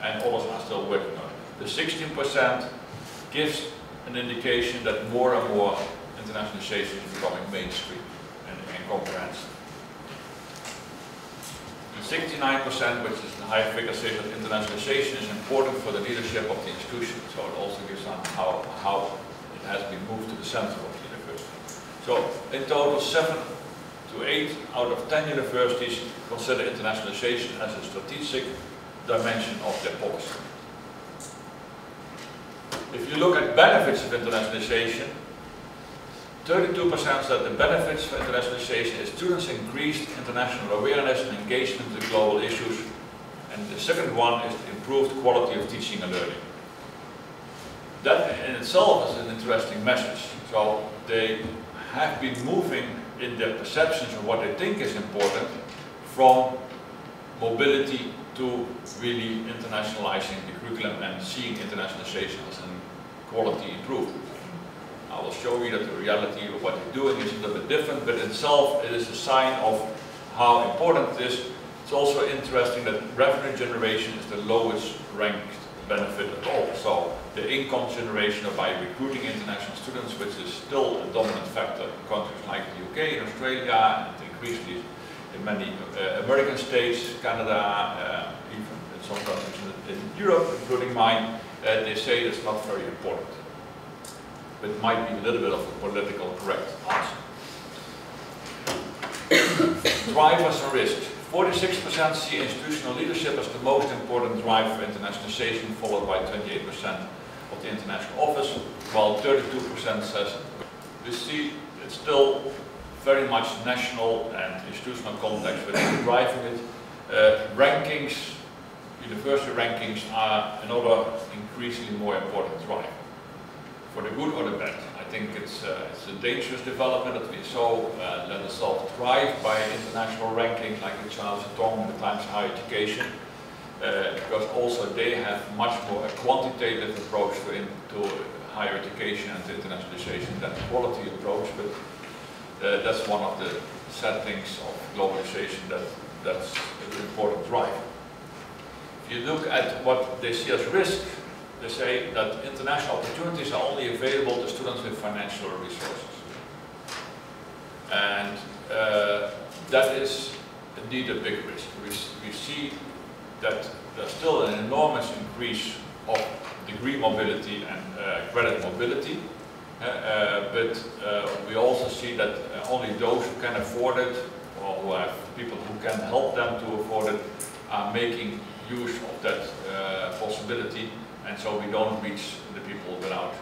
and others are still working on it. The 16% gives an indication that more and more internationalization is becoming mainstream and comprehensive. The 69%, which is the higher figure, says that internationalization is important for the leadership of the institution. So it also gives on how it has been moved to the center of the university. So in total, 7 to 8 out of 10 universities consider internationalization as a strategic dimension of their policy. If you look at benefits of internationalization, 32% said the benefits for internationalization is students' increased international awareness and engagement with global issues. And the second one is improved quality of teaching and learning. That in itself is an interesting message. So they have been moving in their perceptions of what they think is important from mobility to really internationalizing the curriculum and seeing internationalization as a quality improvement. I will show you that the reality of what they're doing is a little bit different, but in itself it is a sign of how important it is. It's also interesting that revenue generation is the lowest ranked benefit at all. So the income generation by recruiting international students, which is still a dominant factor in countries like the UK and Australia, and increasingly in many American states, Canada, even in some countries in Europe, including mine, they say it's not very important. But it might be a little bit of a political correct answer. Drivers and risks. 46% see institutional leadership as the most important driver for internationalization, followed by 28% of the international office, while 32% says we see it's still very much national and institutional context which is driving it. Rankings, university rankings are another increasingly more important driver. For the good or the bad. I think it's a dangerous development that we so let ourselves drive by international rankings like the Charles Tong and the Times of Higher Education, because also they have much more a quantitative approach to higher education and to internationalization than a quality approach, but that's one of the sad things of globalization that's an important driver. If you look at what they see as risk, they say that international opportunities are only available to students with financial resources. And that is indeed a big risk. We see that there's still an enormous increase of degree mobility and credit mobility. But we also see that only those who can afford it, or who have people who can help them to afford it, are making use of that possibility. And so we don't reach the people without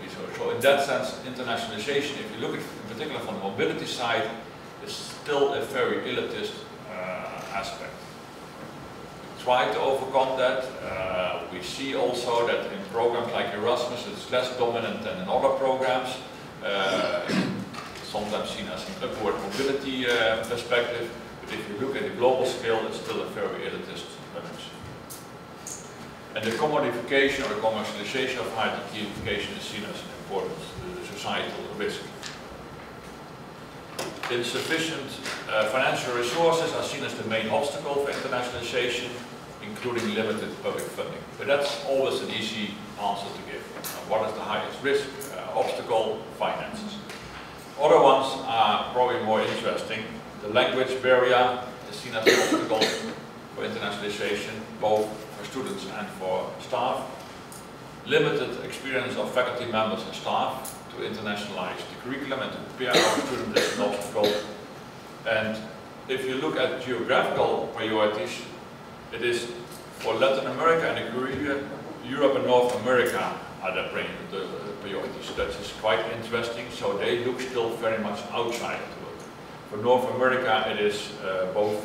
research. So in that sense, internationalization, if you look at it in particular from the mobility side, is still a very elitist aspect. We try to overcome that. We see also that in programs like Erasmus, it's less dominant than in other programs. Sometimes seen as an upward mobility perspective. But if you look at the global scale, it's still a very elitist dimension. And the commodification or the commercialization of higher education is seen as an important societal risk. Insufficient financial resources are seen as the main obstacle for internationalization, including limited public funding. But that's always an easy answer to give. What is the highest risk? Obstacle, finances. Other ones are probably more interesting. The language barrier is seen as an obstacle for internationalization. internationalization, both for students and for staff. Limited experience of faculty members and staff to internationalize the curriculum and to prepare our students as an obstacle. And if you look at geographical priorities, it is for Latin America and the Caribbean, Europe and North America are the priorities. That is quite interesting. So they look still very much outside of the world. For North America, it is both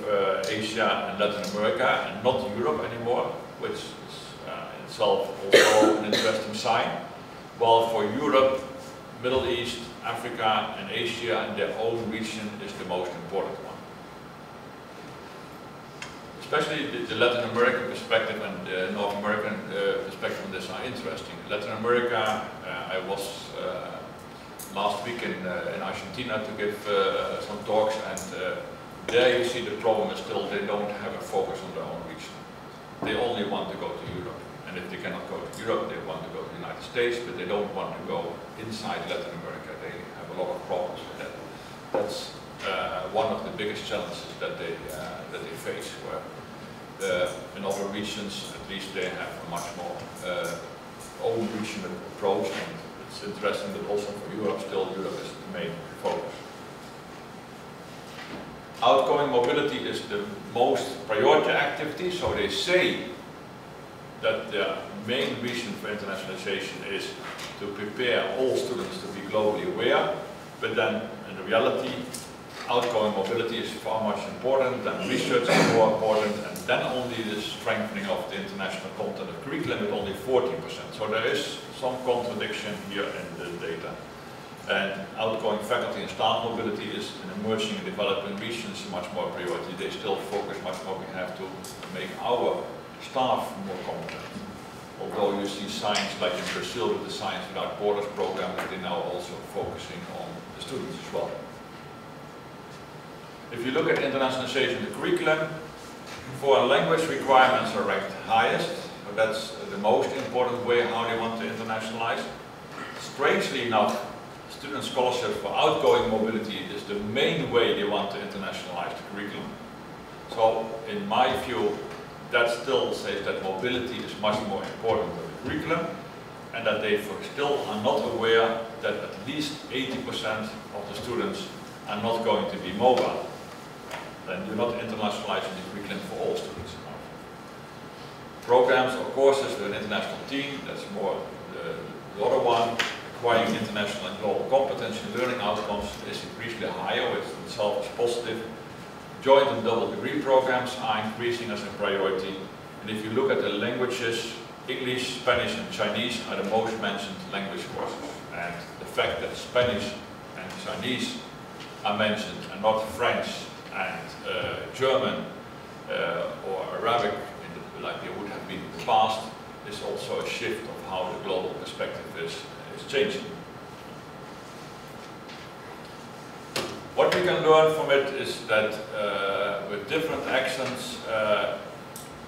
Asia and Latin America, and not Europe anymore, which is itself also an interesting sign. While for Europe, Middle East, Africa and Asia and their own region is the most important one. Especially the Latin American perspective and the North American perspective on this are interesting. Latin America, I was last week in Argentina to give some talks, and there you see the problem is still they don't have a focus on their own region. They only want to go to Europe. And if they cannot go to Europe, they want to go to the United States, but they don't want to go inside Latin America. They have a lot of problems with that. That's one of the biggest challenges that they face, where in other regions, at least they have a much more own regional approach. And it's interesting that also for Europe, still Europe is the main focus. Outgoing mobility is the most priority activity, so they say that the main reason for internationalization is to prepare all students to be globally aware, but then in reality, outgoing mobility is far much important, and research is more important, and then only the strengthening of the international content of curriculum is only 14%. So there is some contradiction here in the data. And outgoing faculty and staff mobility is in emerging and developing regions much more priority. They still focus much more. We have to make our staff more competent. Although you see science like in Brazil with the Science Without Borders program, that they're now also focusing on the students as well. If you look at internationalization of the curriculum, foreign language requirements are ranked highest. So that's the most important way how they want to internationalize. Strangely enough, student scholarship for outgoing mobility is the main way they want to internationalize the curriculum. So in my view, that still says that mobility is much more important than the curriculum, and that they still are not aware that at least 80% of the students are not going to be mobile. Then you're not internationalizing the curriculum for all students. Programs or courses with an international team, that's more the other one. Acquiring international and global competence in learning outcomes is increasingly higher, which itself is positive. Joint and double degree programs are increasing as a priority. And if you look at the languages, English, Spanish and Chinese are the most mentioned language courses. And the fact that Spanish and Chinese are mentioned and not French and German or Arabic, like they would have been in the past, is also a shift of how the global perspective is changing. What we can learn from it is that with different accents,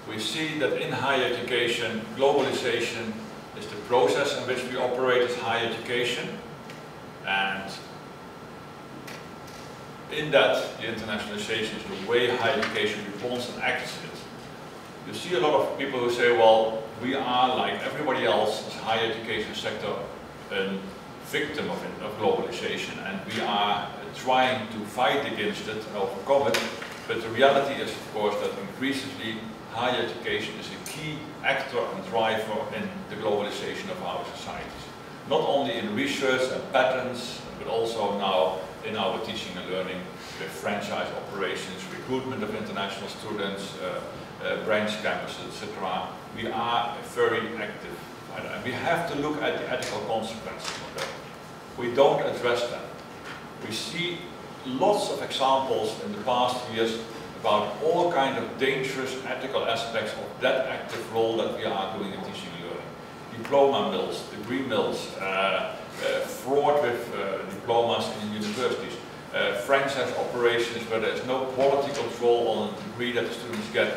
we see that in higher education, globalization is the process in which we operate as higher education, and in that, the internationalization is the way higher education responds and acts in it. You see a lot of people who say, well, we are like everybody else as higher education sector a victim of globalization, and we are trying to fight against it and overcome it. But the reality is, of course, that increasingly higher education is a key actor and driver in the globalization of our societies. Not only in research and patents, but also now in our teaching and learning with franchise operations, recruitment of international students, branch campuses, etc. We are very active. And we have to look at the ethical consequences of that. We don't address them. We see lots of examples in the past years about all kinds of dangerous ethical aspects of that active role that we are doing in teaching and learning. Diploma mills, degree mills, fraud with diplomas in universities, franchise operations where there is no quality control on the degree that the students get.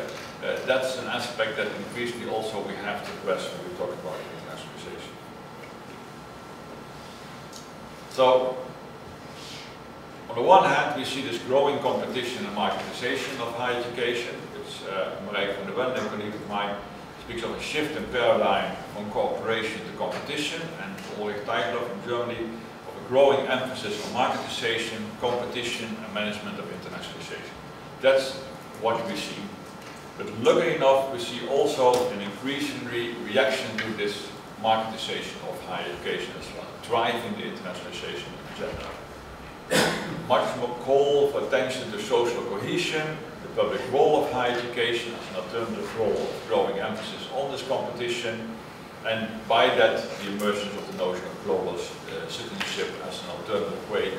That's an aspect that increasingly also we have to address when we talk about internationalization. So, on the one hand, we see this growing competition and marketization of higher education, which which Maierhofer, a colleague of mine, speaks of a shift in paradigm from cooperation to competition, and Ulrich Teigler from Germany of a growing emphasis on marketization, competition, and management of internationalization. That's what we see. But luckily enough, we see also an increasing reaction to this marketization of higher education as well, driving the internationalization agenda. Much more call for attention to social cohesion, the public role of higher education as an alternative role of growing emphasis on this competition, and by that the emergence of the notion of global citizenship as an alternative way,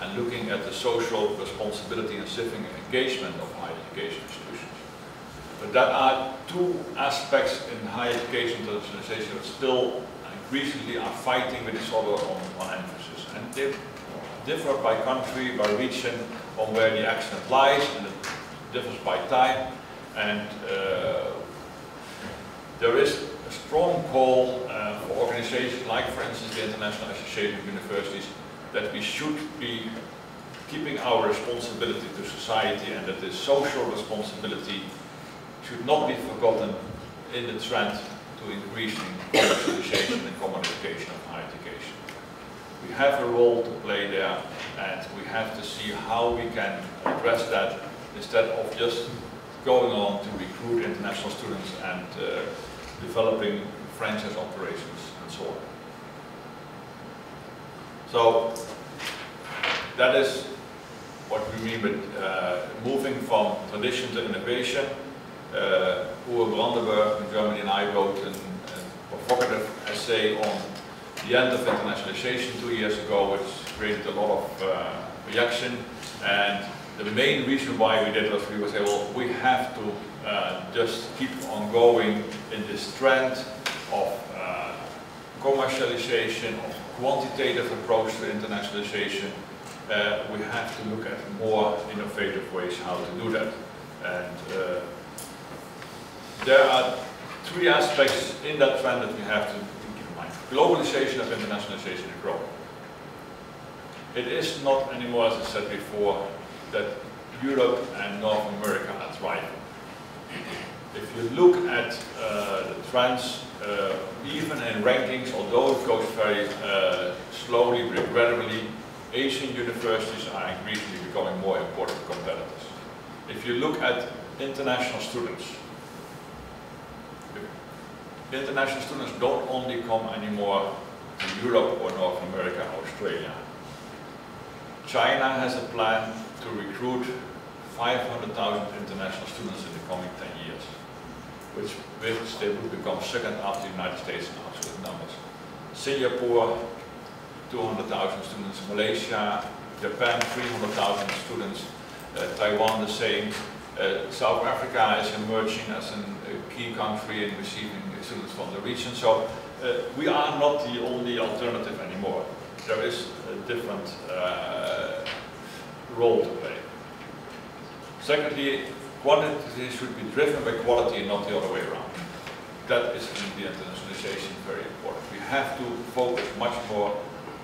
and looking at the social responsibility and civic engagement of higher education institutions. But there are two aspects in higher education internationalization that still increasingly are fighting with each other on emphasis. And they differ by country, by region, on where the accent lies, and it differs by time. And there is a strong call for organizations like, for instance, the International Association of Universities, that we should be keeping our responsibility to society, and that this social responsibility should not be forgotten in the trend to increasing commercialization and commodification of higher education. We have a role to play there, and we have to see how we can address that instead of just going on to recruit international students and developing franchise operations and so on. So that is what we mean with moving from tradition to innovation. Uwe Brandenburg in Germany and I wrote a provocative essay on the end of internationalization 2 years ago, which created a lot of reaction. And the main reason why we did was we would say, well, we have to just keep on going in this trend of commercialization, of quantitative approach to internationalization. We have to look at more innovative ways how to do that. And there are three aspects in that trend that we have to keep in mind. Globalization of internationalization is growing. It is not anymore, as I said before, that Europe and North America are thriving. If you look at the trends, even in rankings, although it goes very slowly, but gradually, Asian universities are increasingly becoming more important competitors. If you look at international students don't only come anymore to Europe or North America or Australia. China has a plan to recruit 500,000 international students in the coming 10 years, which they will become second after the United States in absolute numbers. Singapore, 200,000 students, Malaysia, Japan, 300,000 students, Taiwan the same. South Africa is emerging as a key country in receiving students from the region. So we are not the only alternative anymore. There is a different role to play. Secondly, quantity should be driven by quality and not the other way around. That is in the internationalization very important. We have to focus much more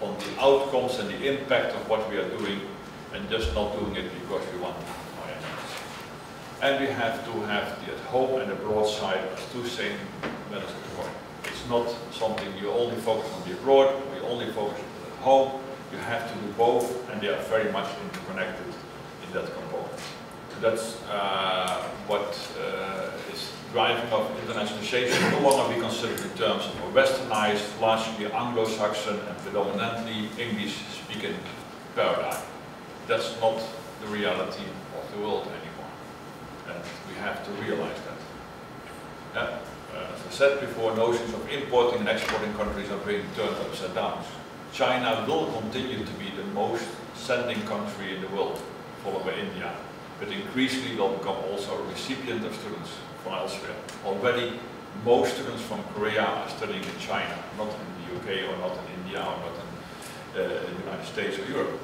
on the outcomes and the impact of what we are doing, and just not doing it because we want higher numbers. And we have to have the at-home and the abroad side as two same methods of the coin. It's not something you only focus on the abroad, we only focus on the at-home. You have to do both, and they are very much interconnected in that component. So that's what is driving of internationalization. No longer be considered in terms of a westernized, largely Anglo-Saxon and predominantly English-speaking paradigm. That's not the reality of the world anymore, and we have to realize that. As I said before, notions of importing and exporting countries are being turned upside down. China will continue to be the most sending country in the world, followed by India, but increasingly will become also a recipient of students from elsewhere. Already, most students from Korea are studying in China, not in the UK or not in India or not in the United States or Europe.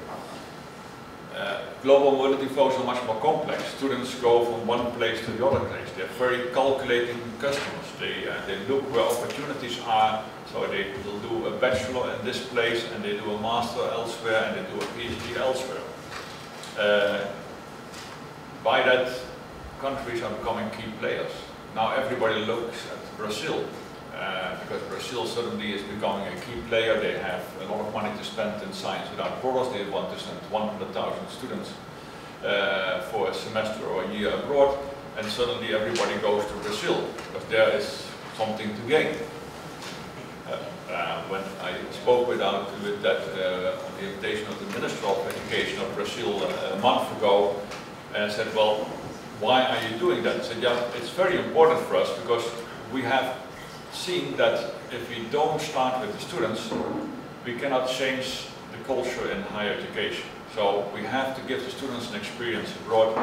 Global mobility flows are much more complex. Students go from one place to the other place. They're very calculating customers. They look where opportunities are, so they will do a bachelor in this place and they do a master elsewhere and they do a PhD elsewhere. By that, countries are becoming key players. Now everybody looks at Brazil, because Brazil suddenly is becoming a key player. They have a lot of money to spend in science without borders. They want to send 100,000 students for a semester or a year abroad, and suddenly everybody goes to Brazil, because there is something to gain. When I spoke with that on the invitation of the Minister of Education of Brazil a month ago, and I said, well, why are you doing that? He said, yeah, it's very important for us, because we have seen that if we don't start with the students, we cannot change the culture in higher education. So we have to give the students an experience abroad,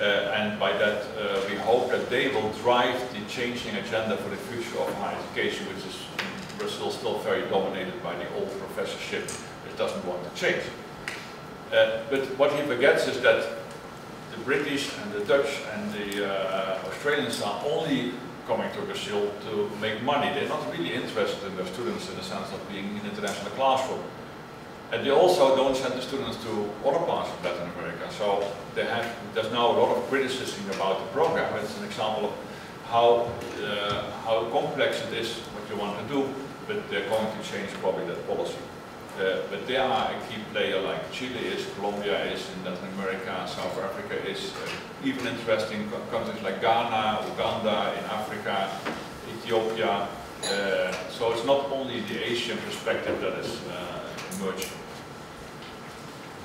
and by that we hope that they will drive the changing agenda for the future of higher education, which is in Brazil still very dominated by the old professorship, which doesn't want to change. But what he forgets is that the British and the Dutch and the Australians are only coming to Brazil to make money. They're not really interested in their students in the sense of being in an international classroom. And they also don't send the students to other parts of Latin America. So there's now a lot of criticism about the program. It's an example of how complex it is, what you want to do, but they're going to change probably that policy. But they are a key player, like Chile is, Colombia is in Latin America, South Africa is, even interesting countries like Ghana, Uganda in Africa, Ethiopia. So it's not only the Asian perspective that is emerging.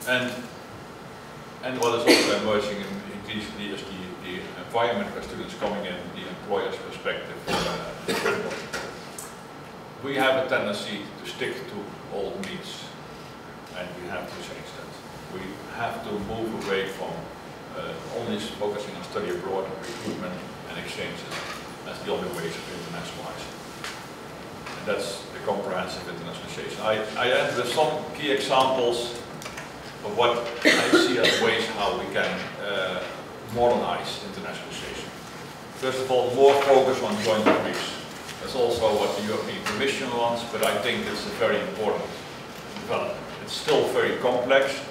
And what is also emerging increasingly is the environment where students coming in, the employer's perspective. We have a tendency to stick to old meats, and we have to change that. We have to move away from only focusing on study abroad, recruitment and exchanges as the only ways of internationalizing. And that's the comprehensive internationalization. I end with some key examples of what I see as ways how we can modernize internationalization. First of all, more focus on joint degrees. That's also what the European Commission wants, but I think it's a very important development. It's still very complex,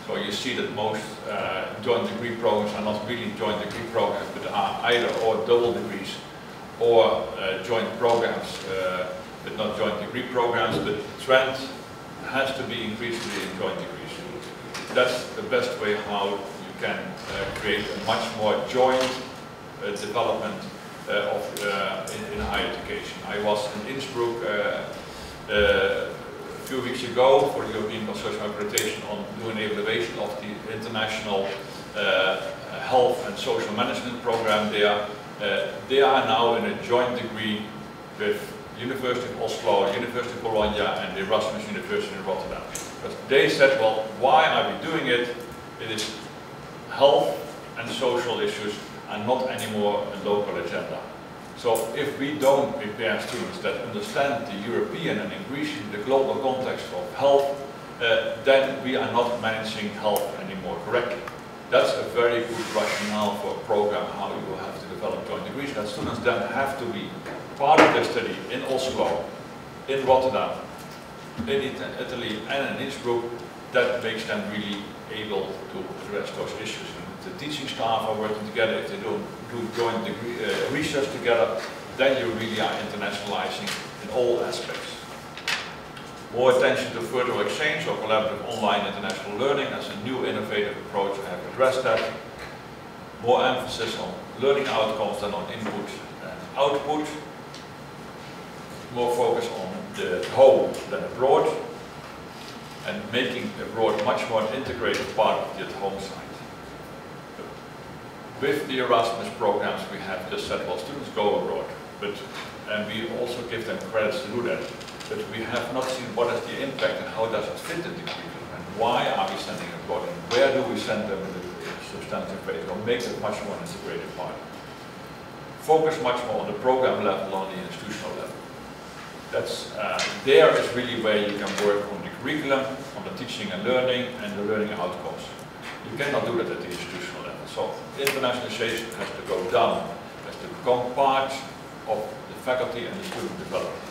so you see that most joint degree programs are not really joint degree programs, but are either or double degrees or joint programs, but not joint degree programs. But the trend has to be increasingly in joint degrees. That's the best way how you can create a much more joint development in higher education. I was in Innsbruck a few weeks ago for the European Consortium Accreditation on doing an evaluation of the international health and social management program there. They are now in a joint degree with University of Oslo, University of Bologna and the Erasmus University in Rotterdam. Because they said, well, why are we doing it? It is health and social issues are not anymore a local agenda. So if we don't prepare students that understand the European and increasingly the global context of health, then we are not managing health anymore correctly. That's a very good rationale for a program how you will have to develop joint degrees, that students then have to be part of their study in Oslo, in Rotterdam, in Italy and in Innsbruck. That makes them really able to address those issues. And the teaching staff are working together. If they don't do joint degree, research together, then you really are internationalizing in all aspects. More attention to further exchange or collaborative online international learning as a new innovative approach. I have addressed that. More emphasis on learning outcomes than on input and output. More focus on the home than abroad, and making abroad much more integrated part of the at-home side. With the Erasmus programs we have just said, well, students go abroad, and we also give them credits to do that, but we have not seen what is the impact and how does it fit in the curriculum, and why are we sending abroad, and where do we send them in a substantive way, or make it much more integrated part. Focus much more on the program level, on the institutional level. That's, there is really where you can work on the curriculum, on the teaching and learning outcomes. You cannot do that at the institutional level. So internationalization has to go down, has to become part of the faculty and the student development.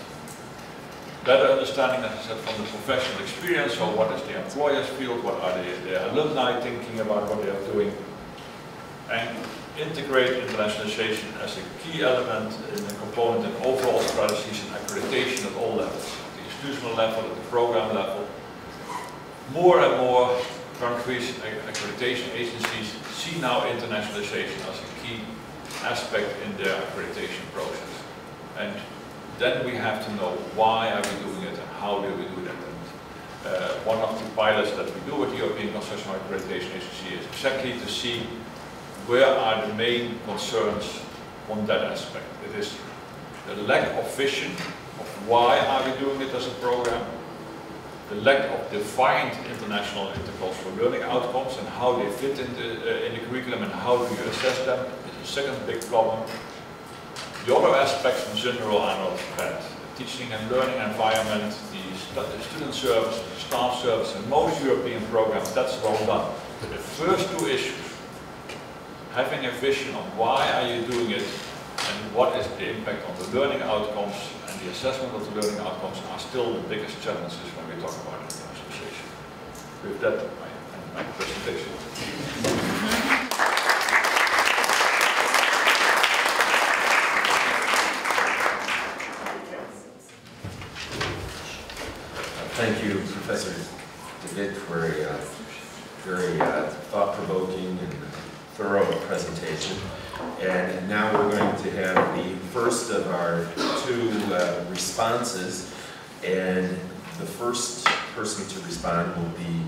Better understanding, as I said, from the professional experience, so what is the employer's field, what are the alumni thinking about what they are doing, and integrate internationalization as a key element in a component in overall strategies and accreditation at all levels, at the institutional level, at the program level. More and more countries, accreditation agencies see now internationalization as a key aspect in their accreditation process. And then we have to know why are we doing it and how do we do that. And one of the pilots that we do with the European Construction Accreditation Agency is exactly to see where are the main concerns on that aspect. It is the lack of vision of why are we doing it as a program, the lack of defined international intercultural learning outcomes and how they fit in the curriculum and how do you assess them is a second big problem. The other aspects in general are not bad. The teaching and learning environment, the student service, the staff service, and most European programs, that's well done. But the first two issues, having a vision of why are you doing it and what is the impact on the learning outcomes and the assessment of the learning outcomes are still the biggest challenges when we talk about internationalization. With that, I end my presentation. Thank you, Professor de Wit, for a very thought-provoking and thorough presentation. And now we're going to have the first of our two responses. And the first person to respond will be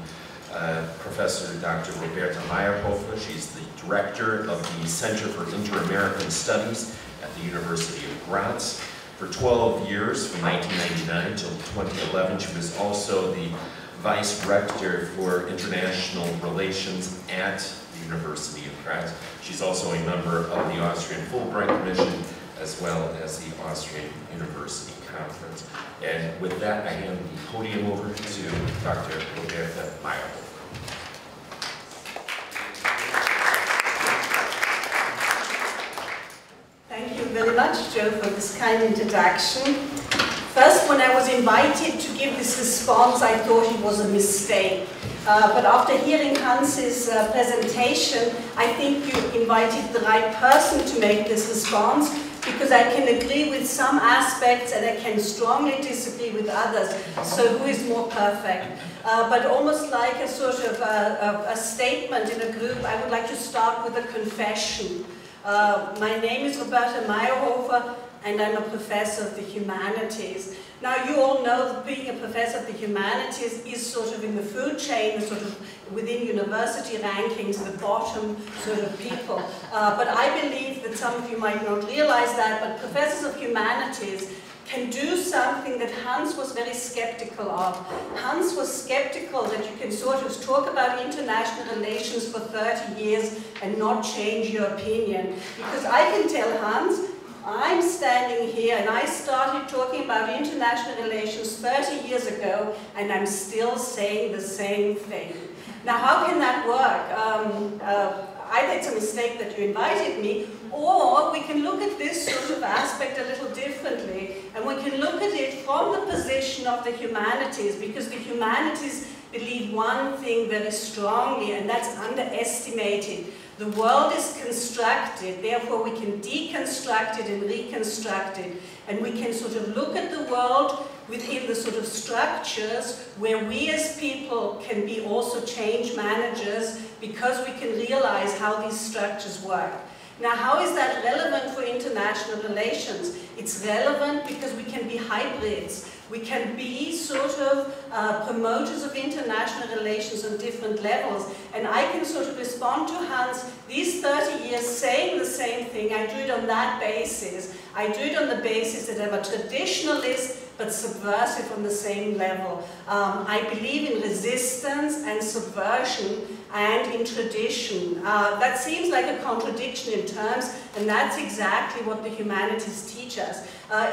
Professor Dr. Roberta Maierhofer. She's the director of the Center for Inter-American Studies at the University of Graz. For 12 years, from 1999 till 2011, she was also the Vice Rector for International Relations at the University of Graz. She's also a member of the Austrian Fulbright Commission, as well as the Austrian University Conference. And with that, I hand the podium over to Dr. Roberta Maierhofer. Thank you very much, Joe, for this kind introduction. First, when I was invited to give this response, I thought it was a mistake. But after hearing Hans's presentation, I think you invited the right person to make this response, because I can agree with some aspects and I can strongly disagree with others. So who is more perfect? But almost like a sort of a statement in a group, I would like to start with a confession. My name is Roberta Maierhofer, and I'm a professor of the humanities. Now, you all know that being a professor of the humanities is sort of in the food chain, sort of within university rankings, the bottom sort of people. But I believe that some of you might not realize that, but professors of humanities can do something that Hans was very skeptical of. Hans was skeptical that you can sort of talk about international relations for 30 years and not change your opinion. Because I can tell Hans, I'm standing here and I started talking about international relations 30 years ago and I'm still saying the same thing. Now, how can that work? Either it's a mistake that you invited me, or we can look at this sort of aspect a little differently, and we can look at it from the position of the humanities, because the humanities believe one thing very strongly, and that's underestimated. The world is constructed, therefore we can deconstruct it and reconstruct it, and we can sort of look at the world within the sort of structures where we as people can be also change managers, because we can realize how these structures work. Now, how is that relevant for international relations? It's relevant because we can be hybrids. We can be sort of promoters of international relations on different levels. And I can sort of respond to Hans, these 30 years saying the same thing, I do it on that basis. I do it on the basis that I'm a traditionalist, but subversive on the same level. I believe in resistance and subversion and in tradition. That seems like a contradiction in terms, and that's exactly what the humanities teach us.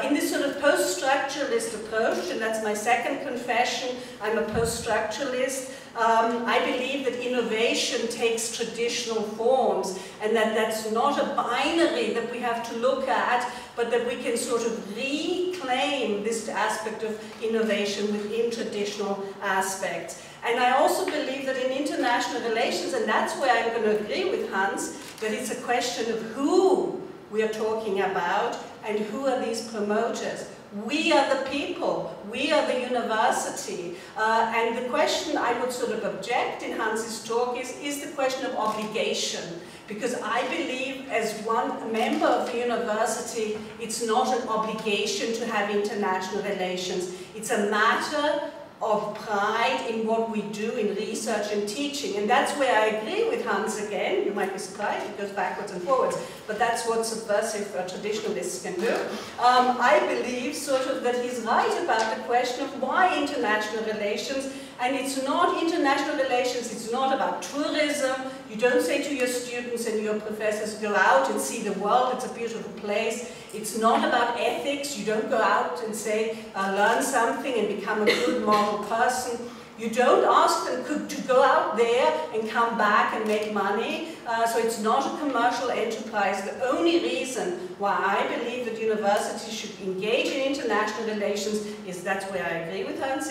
In this sort of post-structuralist approach, and that's my second confession, I'm a post-structuralist, I believe that innovation takes traditional forms, and that that's not a binary that we have to look at, but that we can sort of reclaim this aspect of innovation within traditional aspects. And I also believe that in international relations, and that's where I'm going to agree with Hans, that it's a question of who we are talking about and who are these promoters. We are the people, we are the university, and the question I would sort of object in Hans's talk is the question of obligation. Because I believe, as one member of the university, it's not an obligation to have international relations. It's a matter of pride in what we do in research and teaching. And that's where I agree with Hans again. You might be surprised, it goes backwards and forwards, but that's what subversive traditionalists can do. I believe sort of that he's right about the question of why international relations. And it's not international relations, it's not about tourism. You don't say to your students and your professors, go out and see the world, it's a beautiful place. It's not about ethics, you don't go out and say, learn something and become a good moral person. You don't ask them to go out there and come back and make money. So it's not a commercial enterprise. The only reason why I believe that universities should engage in international relations is, that's where I agree with Hans,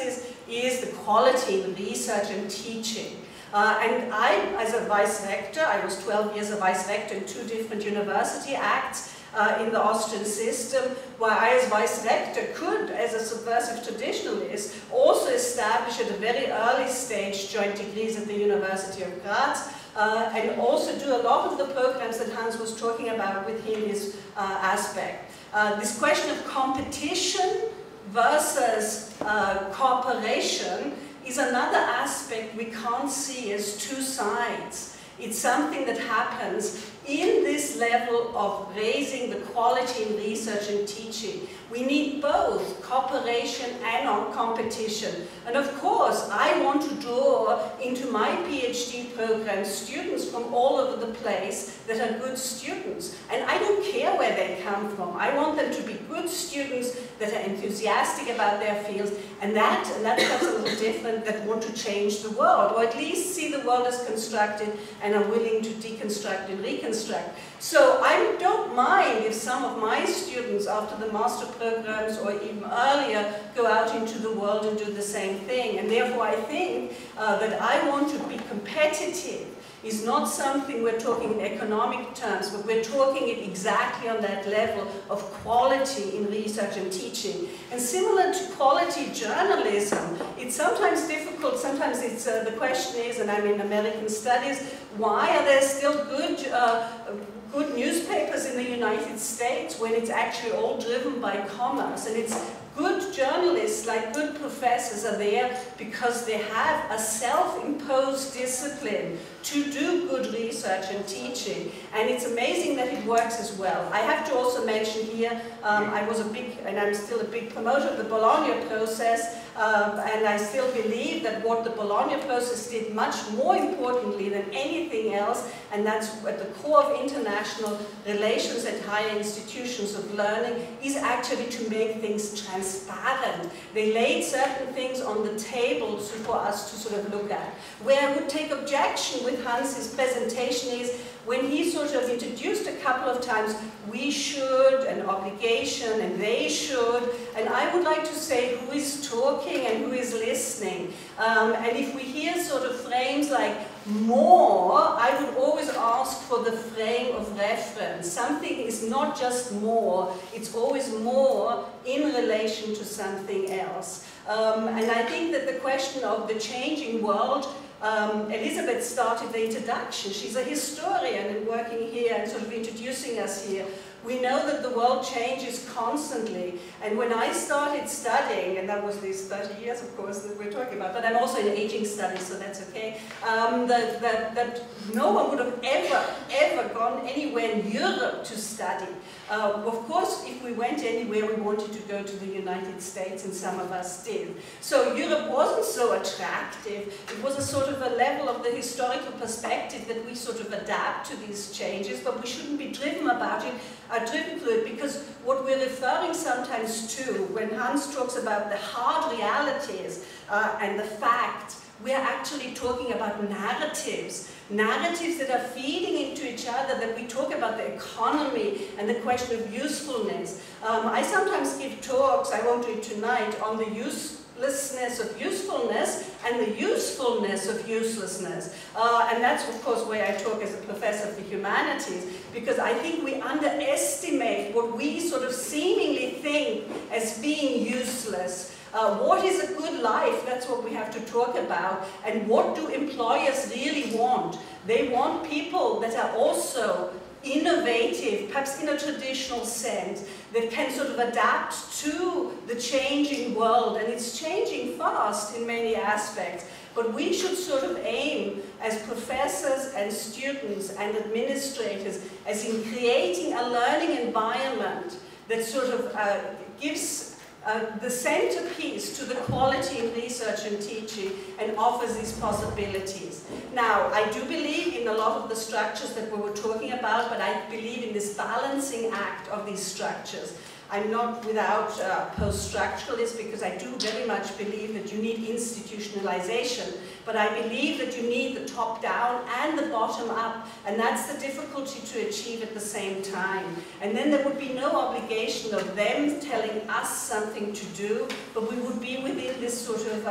is the quality in research and teaching. And I, as a vice rector, I was 12 years a vice rector in 2 different university acts in the Austrian system, where I as vice rector could, as a subversive traditionalist, also establish at a very early stage joint degrees at the University of Graz, and also do a lot of the programs that Hans was talking about within his aspect. This question of competition versus cooperation is another aspect we can't see as 2 sides. It's something that happens in this level of raising the quality in research and teaching. We need both cooperation and competition. And of course, I want to draw into my PhD program students from all over the place that are good students. And I don't care where they come from. I want them to be good students that are enthusiastic about their fields, and that's a little different, that want to change the world, or at least see the world as constructed and are willing to deconstruct and reconstruct. So I don't mind if some of my students after the master programs or even earlier go out into the world and do the same thing. And therefore I think that I want to be competitive is not something we're talking in economic terms, but we're talking it exactly on that level of quality in research and teaching. And similar to quality journalism, it's sometimes difficult, sometimes it's, the question is, and I'm in American studies, why are there still good newspapers in the United States when it's actually all driven by commerce? And it's good journalists, like good professors, are there because they have a self-imposed discipline to do good research and teaching. And it's amazing that it works as well. I have to also mention here, I was a big, and I'm still a big promoter of the Bologna process, and I still believe that what the Bologna process did much more importantly than anything else, and that's at the core of international relations at higher institutions of learning, is actually to make things transparent. They laid certain things on the table for us to sort of look at. Where I would take objection with Hans's presentation is when he sort of introduced a couple of times, we should, an obligation, and they should, and I would like to say who is talking and who is listening. And if we hear sort of frames like more, I would always ask for the frame of reference. Something is not just more, it's always more in relation to something else. And I think that the question of the changing world, Elisabeth started the introduction. She's a historian and working here and sort of introducing us here. We know that the world changes constantly, and when I started studying, and that was these 30 years, of course, that we're talking about, but I'm also in aging studies, so that's okay, that no one would have ever gone anywhere in Europe to study. Of course, if we went anywhere, we wanted to go to the United States, and some of us did. So Europe wasn't so attractive. It was a sort of a level of the historical perspective that we sort of adapt to these changes, but we shouldn't be driven through it, because what we're referring sometimes to when Hans talks about the hard realities and the fact We are actually talking about narratives that are feeding into each other, that we talk about the economy and the question of usefulness. I sometimes give talks, I won't do it tonight, on the uselessness of usefulness and the usefulness of uselessness. And that's, of course, where I talk as a professor for humanities, because I think we underestimate what we sort of seemingly think as being useless. What is a good life? That's what we have to talk about. And what do employers really want? They want people that are also innovative, perhaps in a traditional sense, that can sort of adapt to the changing world. And it's changing fast in many aspects. But we should sort of aim as professors and students and administrators as in creating a learning environment that sort of gives the centerpiece to the quality in research and teaching and offers these possibilities. Now, I do believe in a lot of the structures that we were talking about, but I believe in this balancing act of these structures. I'm not without post-structuralists, because I do very much believe that you need institutionalization, but I believe that you need the top-down and the bottom-up, and that's the difficulty to achieve at the same time. And then there would be no obligation of them telling us something to do, but we would be within this sort of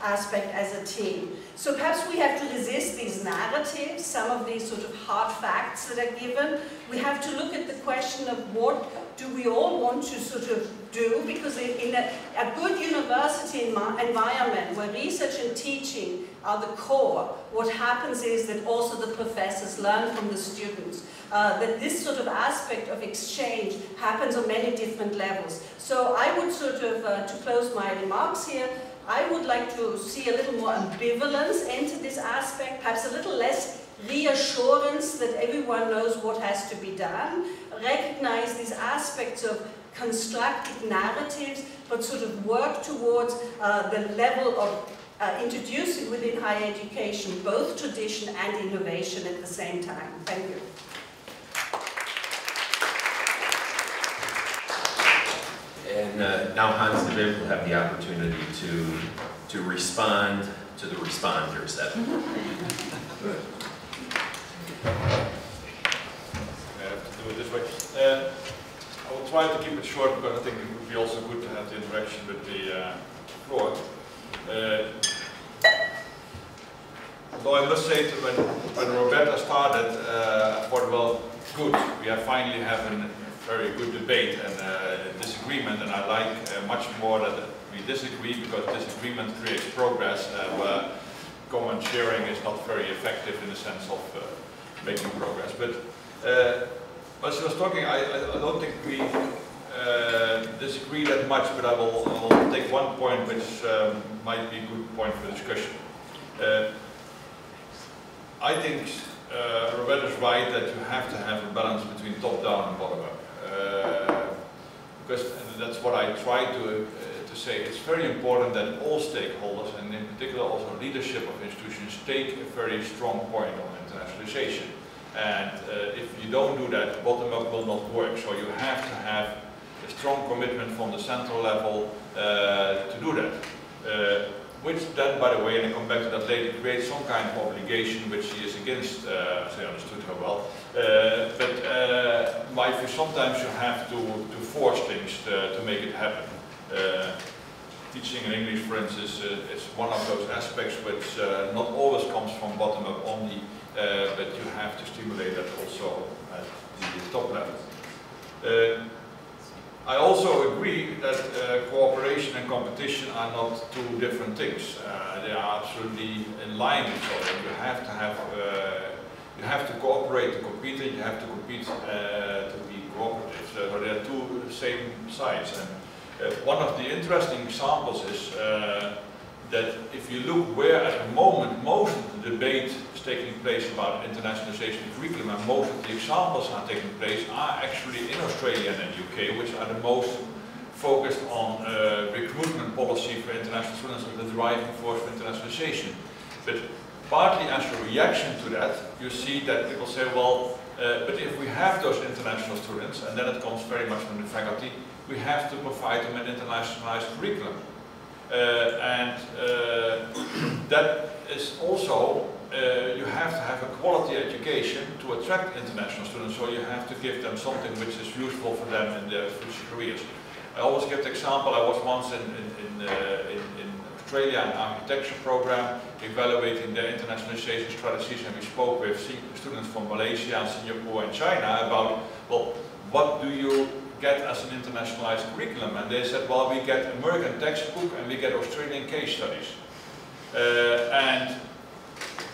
aspect as a team. So perhaps we have to resist these narratives, some of these sort of hard facts that are given. We have to look at the question of what do we all want to sort of do, because in a good university environment where research and teaching are the core, what happens is that also the professors learn from the students, that this sort of aspect of exchange happens on many different levels. So I would sort of, to close my remarks here, I would like to see a little more ambivalence into this aspect, perhaps a little less reassurance that everyone knows what has to be done, recognize these aspects of constructed narratives, but sort of work towards the level of introducing within higher education both tradition and innovation at the same time. Thank you. And now Hans de Wim will have the opportunity to respond to the responders. I have to do it this way. I will try to keep it short, because I think it would be also good to have the interaction with the floor. Although I must say that when Roberta started, I thought, well, good, we are finally having a very good debate and disagreement, and I like much more that we disagree, because disagreement creates progress, where common sharing is not very effective in the sense of making progress. But as she was talking, I don't think we disagree that much, but I will take one point which might be a good point for discussion. I think Roberta's right that you have to have a balance between top-down and bottom-up. Because that's what I try to say. It's very important that all stakeholders, and in particular also leadership of institutions, take a very strong point on internationalization. And if you don't do that, bottom-up will not work. So you have to have a strong commitment from the central level to do that. Which then, by the way, and I come back to that later, creates some kind of obligation which she is against, as I understood her well. But my view, sometimes you have to force things to make it happen. Teaching in English, for instance, is one of those aspects which not always comes from bottom-up only, but you have to stimulate that also at the top level. I also agree that cooperation and competition are not two different things. They are absolutely in line with each other. You have to cooperate to compete, and you have to compete to be cooperative. So they are two same sides. And one of the interesting examples is that if you look where at the moment most of the debate is taking place about internationalization curriculum, and most of the examples are taking place, are actually in Australia and UK, which are the most focused on recruitment policy for international students as the driving force for internationalization. But partly as a reaction to that, you see that people say, well, but if we have those international students, and then it comes very much from the faculty, we have to provide them an internationalized curriculum. That is also, you have to have a quality education to attract international students, so you have to give them something which is useful for them in their future careers. I always give the example, I was once in Australia, an architecture program, evaluating their internationalization strategies, and we spoke with students from Malaysia, Singapore and China about, well, what do you get as an internationalized curriculum? And they said, well, we get American textbook and we get Australian case studies. And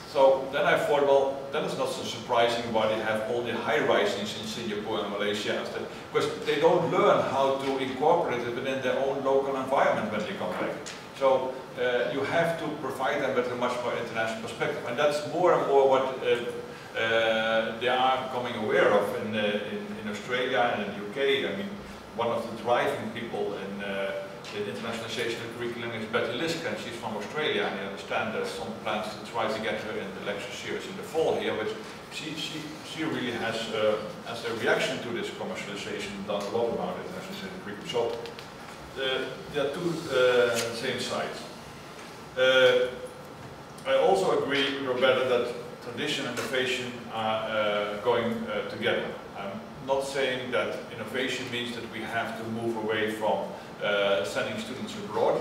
so then I thought, well, that is not so surprising why they have all the high-risings in Singapore and Malaysia, because they don't learn how to incorporate it within their own local environment when they come back. So you have to provide them with a much more international perspective, and that's more and more what they are becoming aware of in Australia and in the UK. I mean, one of the driving people in the internationalization curriculum is Betty Lisk, and she's from Australia, and I understand there's some plans to try to get her in the lecture series in the fall here, but she really has, as a reaction to this commercialization, done a lot about internationalization curriculum. So there are two same sides. I also agree, Roberta, that tradition and innovation are going together. I'm not saying that innovation means that we have to move away from sending students abroad.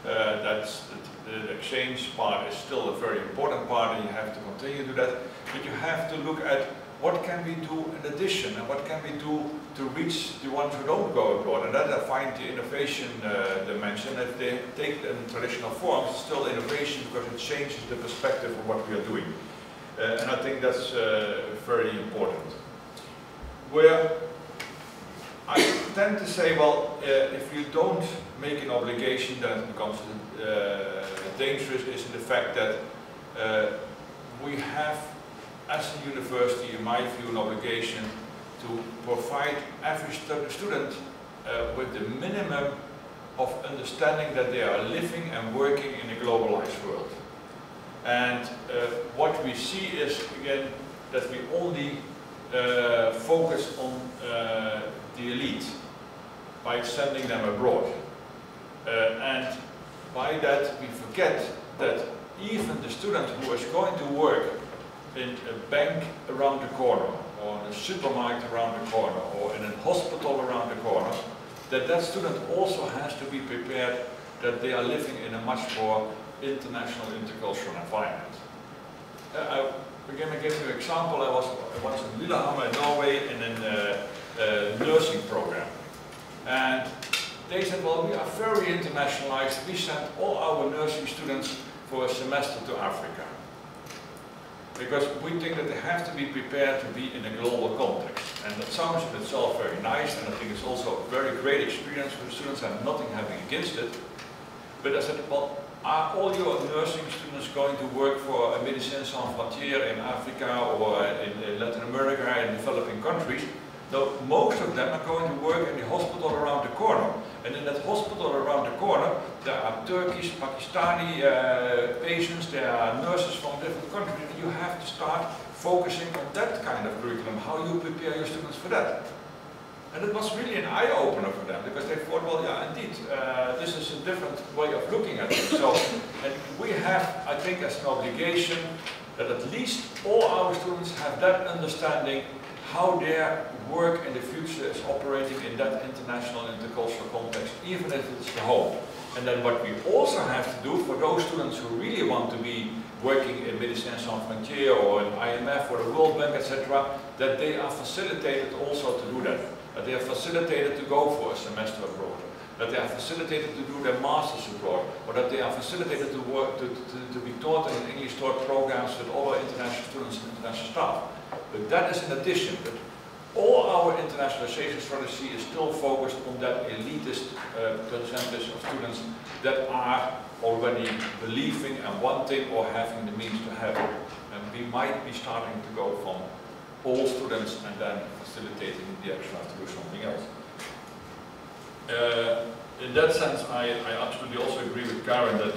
That's the exchange part is still a very important part, and you have to continue to do that. But you have to look at what can we do in addition, and what can we do to reach the ones who don't go abroad. And that I find the innovation dimension. If they take it in traditional forms, it's still innovation because it changes the perspective of what we are doing. And I think that's very important. Where I tend to say, well, if you don't make an obligation, then it becomes dangerous, is in the fact that we have, as a university, in my view, an obligation to provide every student with the minimum of understanding that they are living and working in a globalized world. And what we see is, again, that we only focus on the elite by sending them abroad. And by that we forget that even the student who is going to work in a bank around the corner, or in a supermarket around the corner, or in a hospital around the corner, that student also has to be prepared that they are living in a much more international, intercultural environment. Again, I give you an example. I was once in Lillehammer in Norway in a nursing program. And they said, well, we are very internationalized. We send all our nursing students for a semester to Africa. Because we think that they have to be prepared to be in a global context. And that sounds in itself very nice, and I think it's also a very great experience for the students, and nothing having against it. But I said, well, are all your nursing students going to work for Médecins Sans Frontières in Africa or in Latin America and developing countries? No, most of them are going to work in the hospital around the corner. And in that hospital around the corner, there are Turkish, Pakistani patients, there are nurses from different countries. And you have to start focusing on that kind of curriculum, how you prepare your students for that. And it was really an eye-opener for them, because they thought, well, yeah, indeed, this is a different way of looking at it. So, and we have, I think, as an obligation that at least all our students have that understanding how their work in the future is operating in that international, intercultural context, even if it's the home. And then what we also have to do for those students who really want to be working in Médecins Sans Frontières or in IMF or the World Bank, etc., that they are facilitated also to do that. That they are facilitated to go for a semester abroad, that they are facilitated to do their masters abroad, or that they are facilitated to work to be taught in English taught programs with other international students and international staff. But that is in addition. But all our internationalization strategy is still focused on that elitist percentage of students that are already believing and wanting or having the means to have it. And we might be starting to go from all students and then facilitating the extra to do something else. In that sense, I absolutely also agree with Karin that,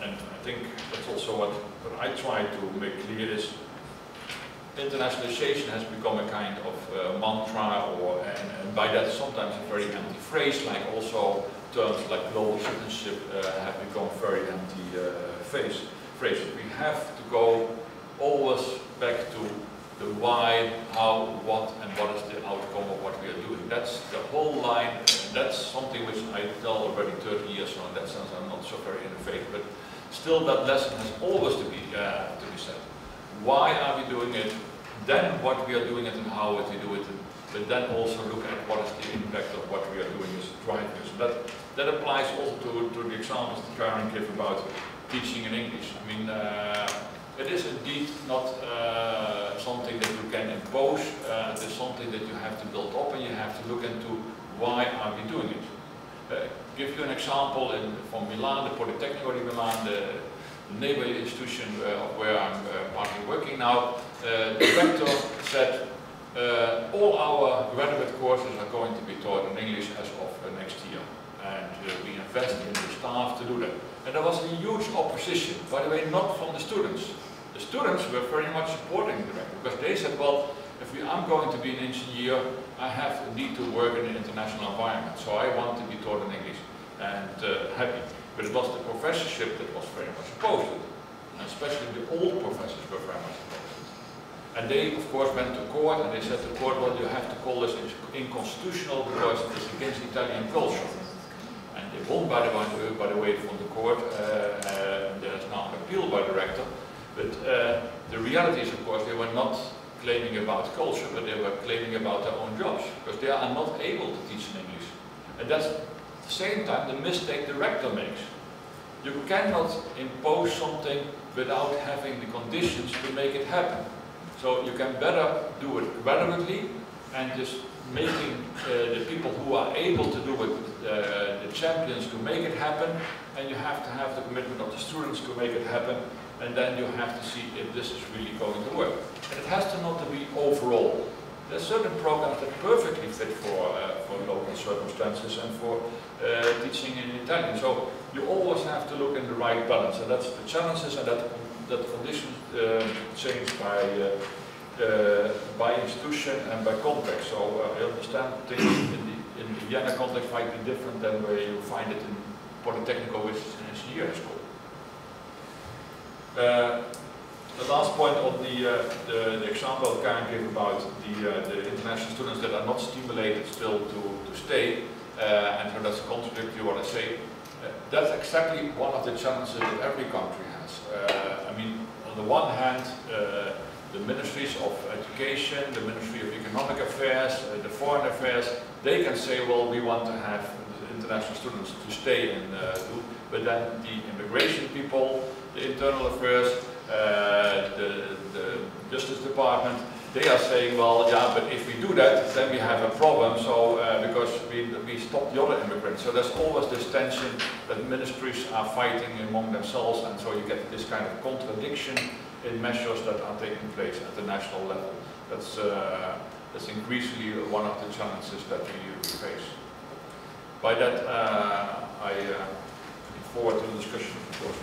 and I think that's also what I try to make clear is, internationalization has become a kind of mantra, or and by that sometimes a very empty phrase, like also terms like global citizenship have become very empty phrases. We have to go always back to the why, how, what, and what is the outcome of what we are doing. That's the whole line. That's something which I tell already 30 years, so in that sense I'm not so very innovative, but still that lesson has always to be said. Why are we doing it? Then what we are doing it and how we do it, but then also look at what is the impact of what we are doing as drivers. That applies also to the examples that Karin gave about teaching in English. I mean, it is indeed not something that you can impose. It is something that you have to build up, and you have to look into why are we doing it. Give you an example from Milan, the Polytechnico di Milan, the neighbor institution where I'm partly working now. The rector said all our graduate courses are going to be taught in English as of next year, and we invest in the staff to do that. And there was a huge opposition, by the way, not from the students. The students were very much supporting the rector, because they said, well, if I'm going to be an engineer, I need to work in an international environment, so I want to be taught in English, and happy. But it was the professorship that was very much opposed to it, and especially the old professors were very much opposed to it. And they, of course, went to court, and they said to court, well, you have to call this inconstitutional because it is against Italian culture. And they won, by the way, from the court. There is now an appeal by the rector. But the reality is, of course, they were not claiming about culture, but they were claiming about their own jobs, because they are not able to teach in English. And that's at the same time the mistake the rector makes. You cannot impose something without having the conditions to make it happen. So you can better do it gradually and just making the people who are able to do it the champions to make it happen, and you have to have the commitment of the students to make it happen, and then you have to see if this is really going to work. And it has to not to be overall. There are certain programs that perfectly fit for local circumstances and for teaching in Italian. So you always have to look in the right balance, and that's the challenges, and that conditions change by institution and by context. So I understand things in the Vienna context might be different than where you find it in Polytechnico, which is an engineering school. The last point of the example Karin gave about the international students that are not stimulated still to stay, and so that's contradictory to what I say. That's exactly one of the challenges that every country has. I mean, on the one hand, the ministries of education, the Ministry of Economic Affairs, the Foreign Affairs, they can say, well, we want to have international students to stay and do, but then the immigration people, the internal affairs, the Justice Department, they are saying, well, yeah, but if we do that, then we have a problem, so because we stop the other immigrants. So there's always this tension that ministries are fighting among themselves, and so you get this kind of contradiction in measures that are taking place at the national level. That's increasingly one of the challenges that we face. By that, I look forward to the discussion, of course.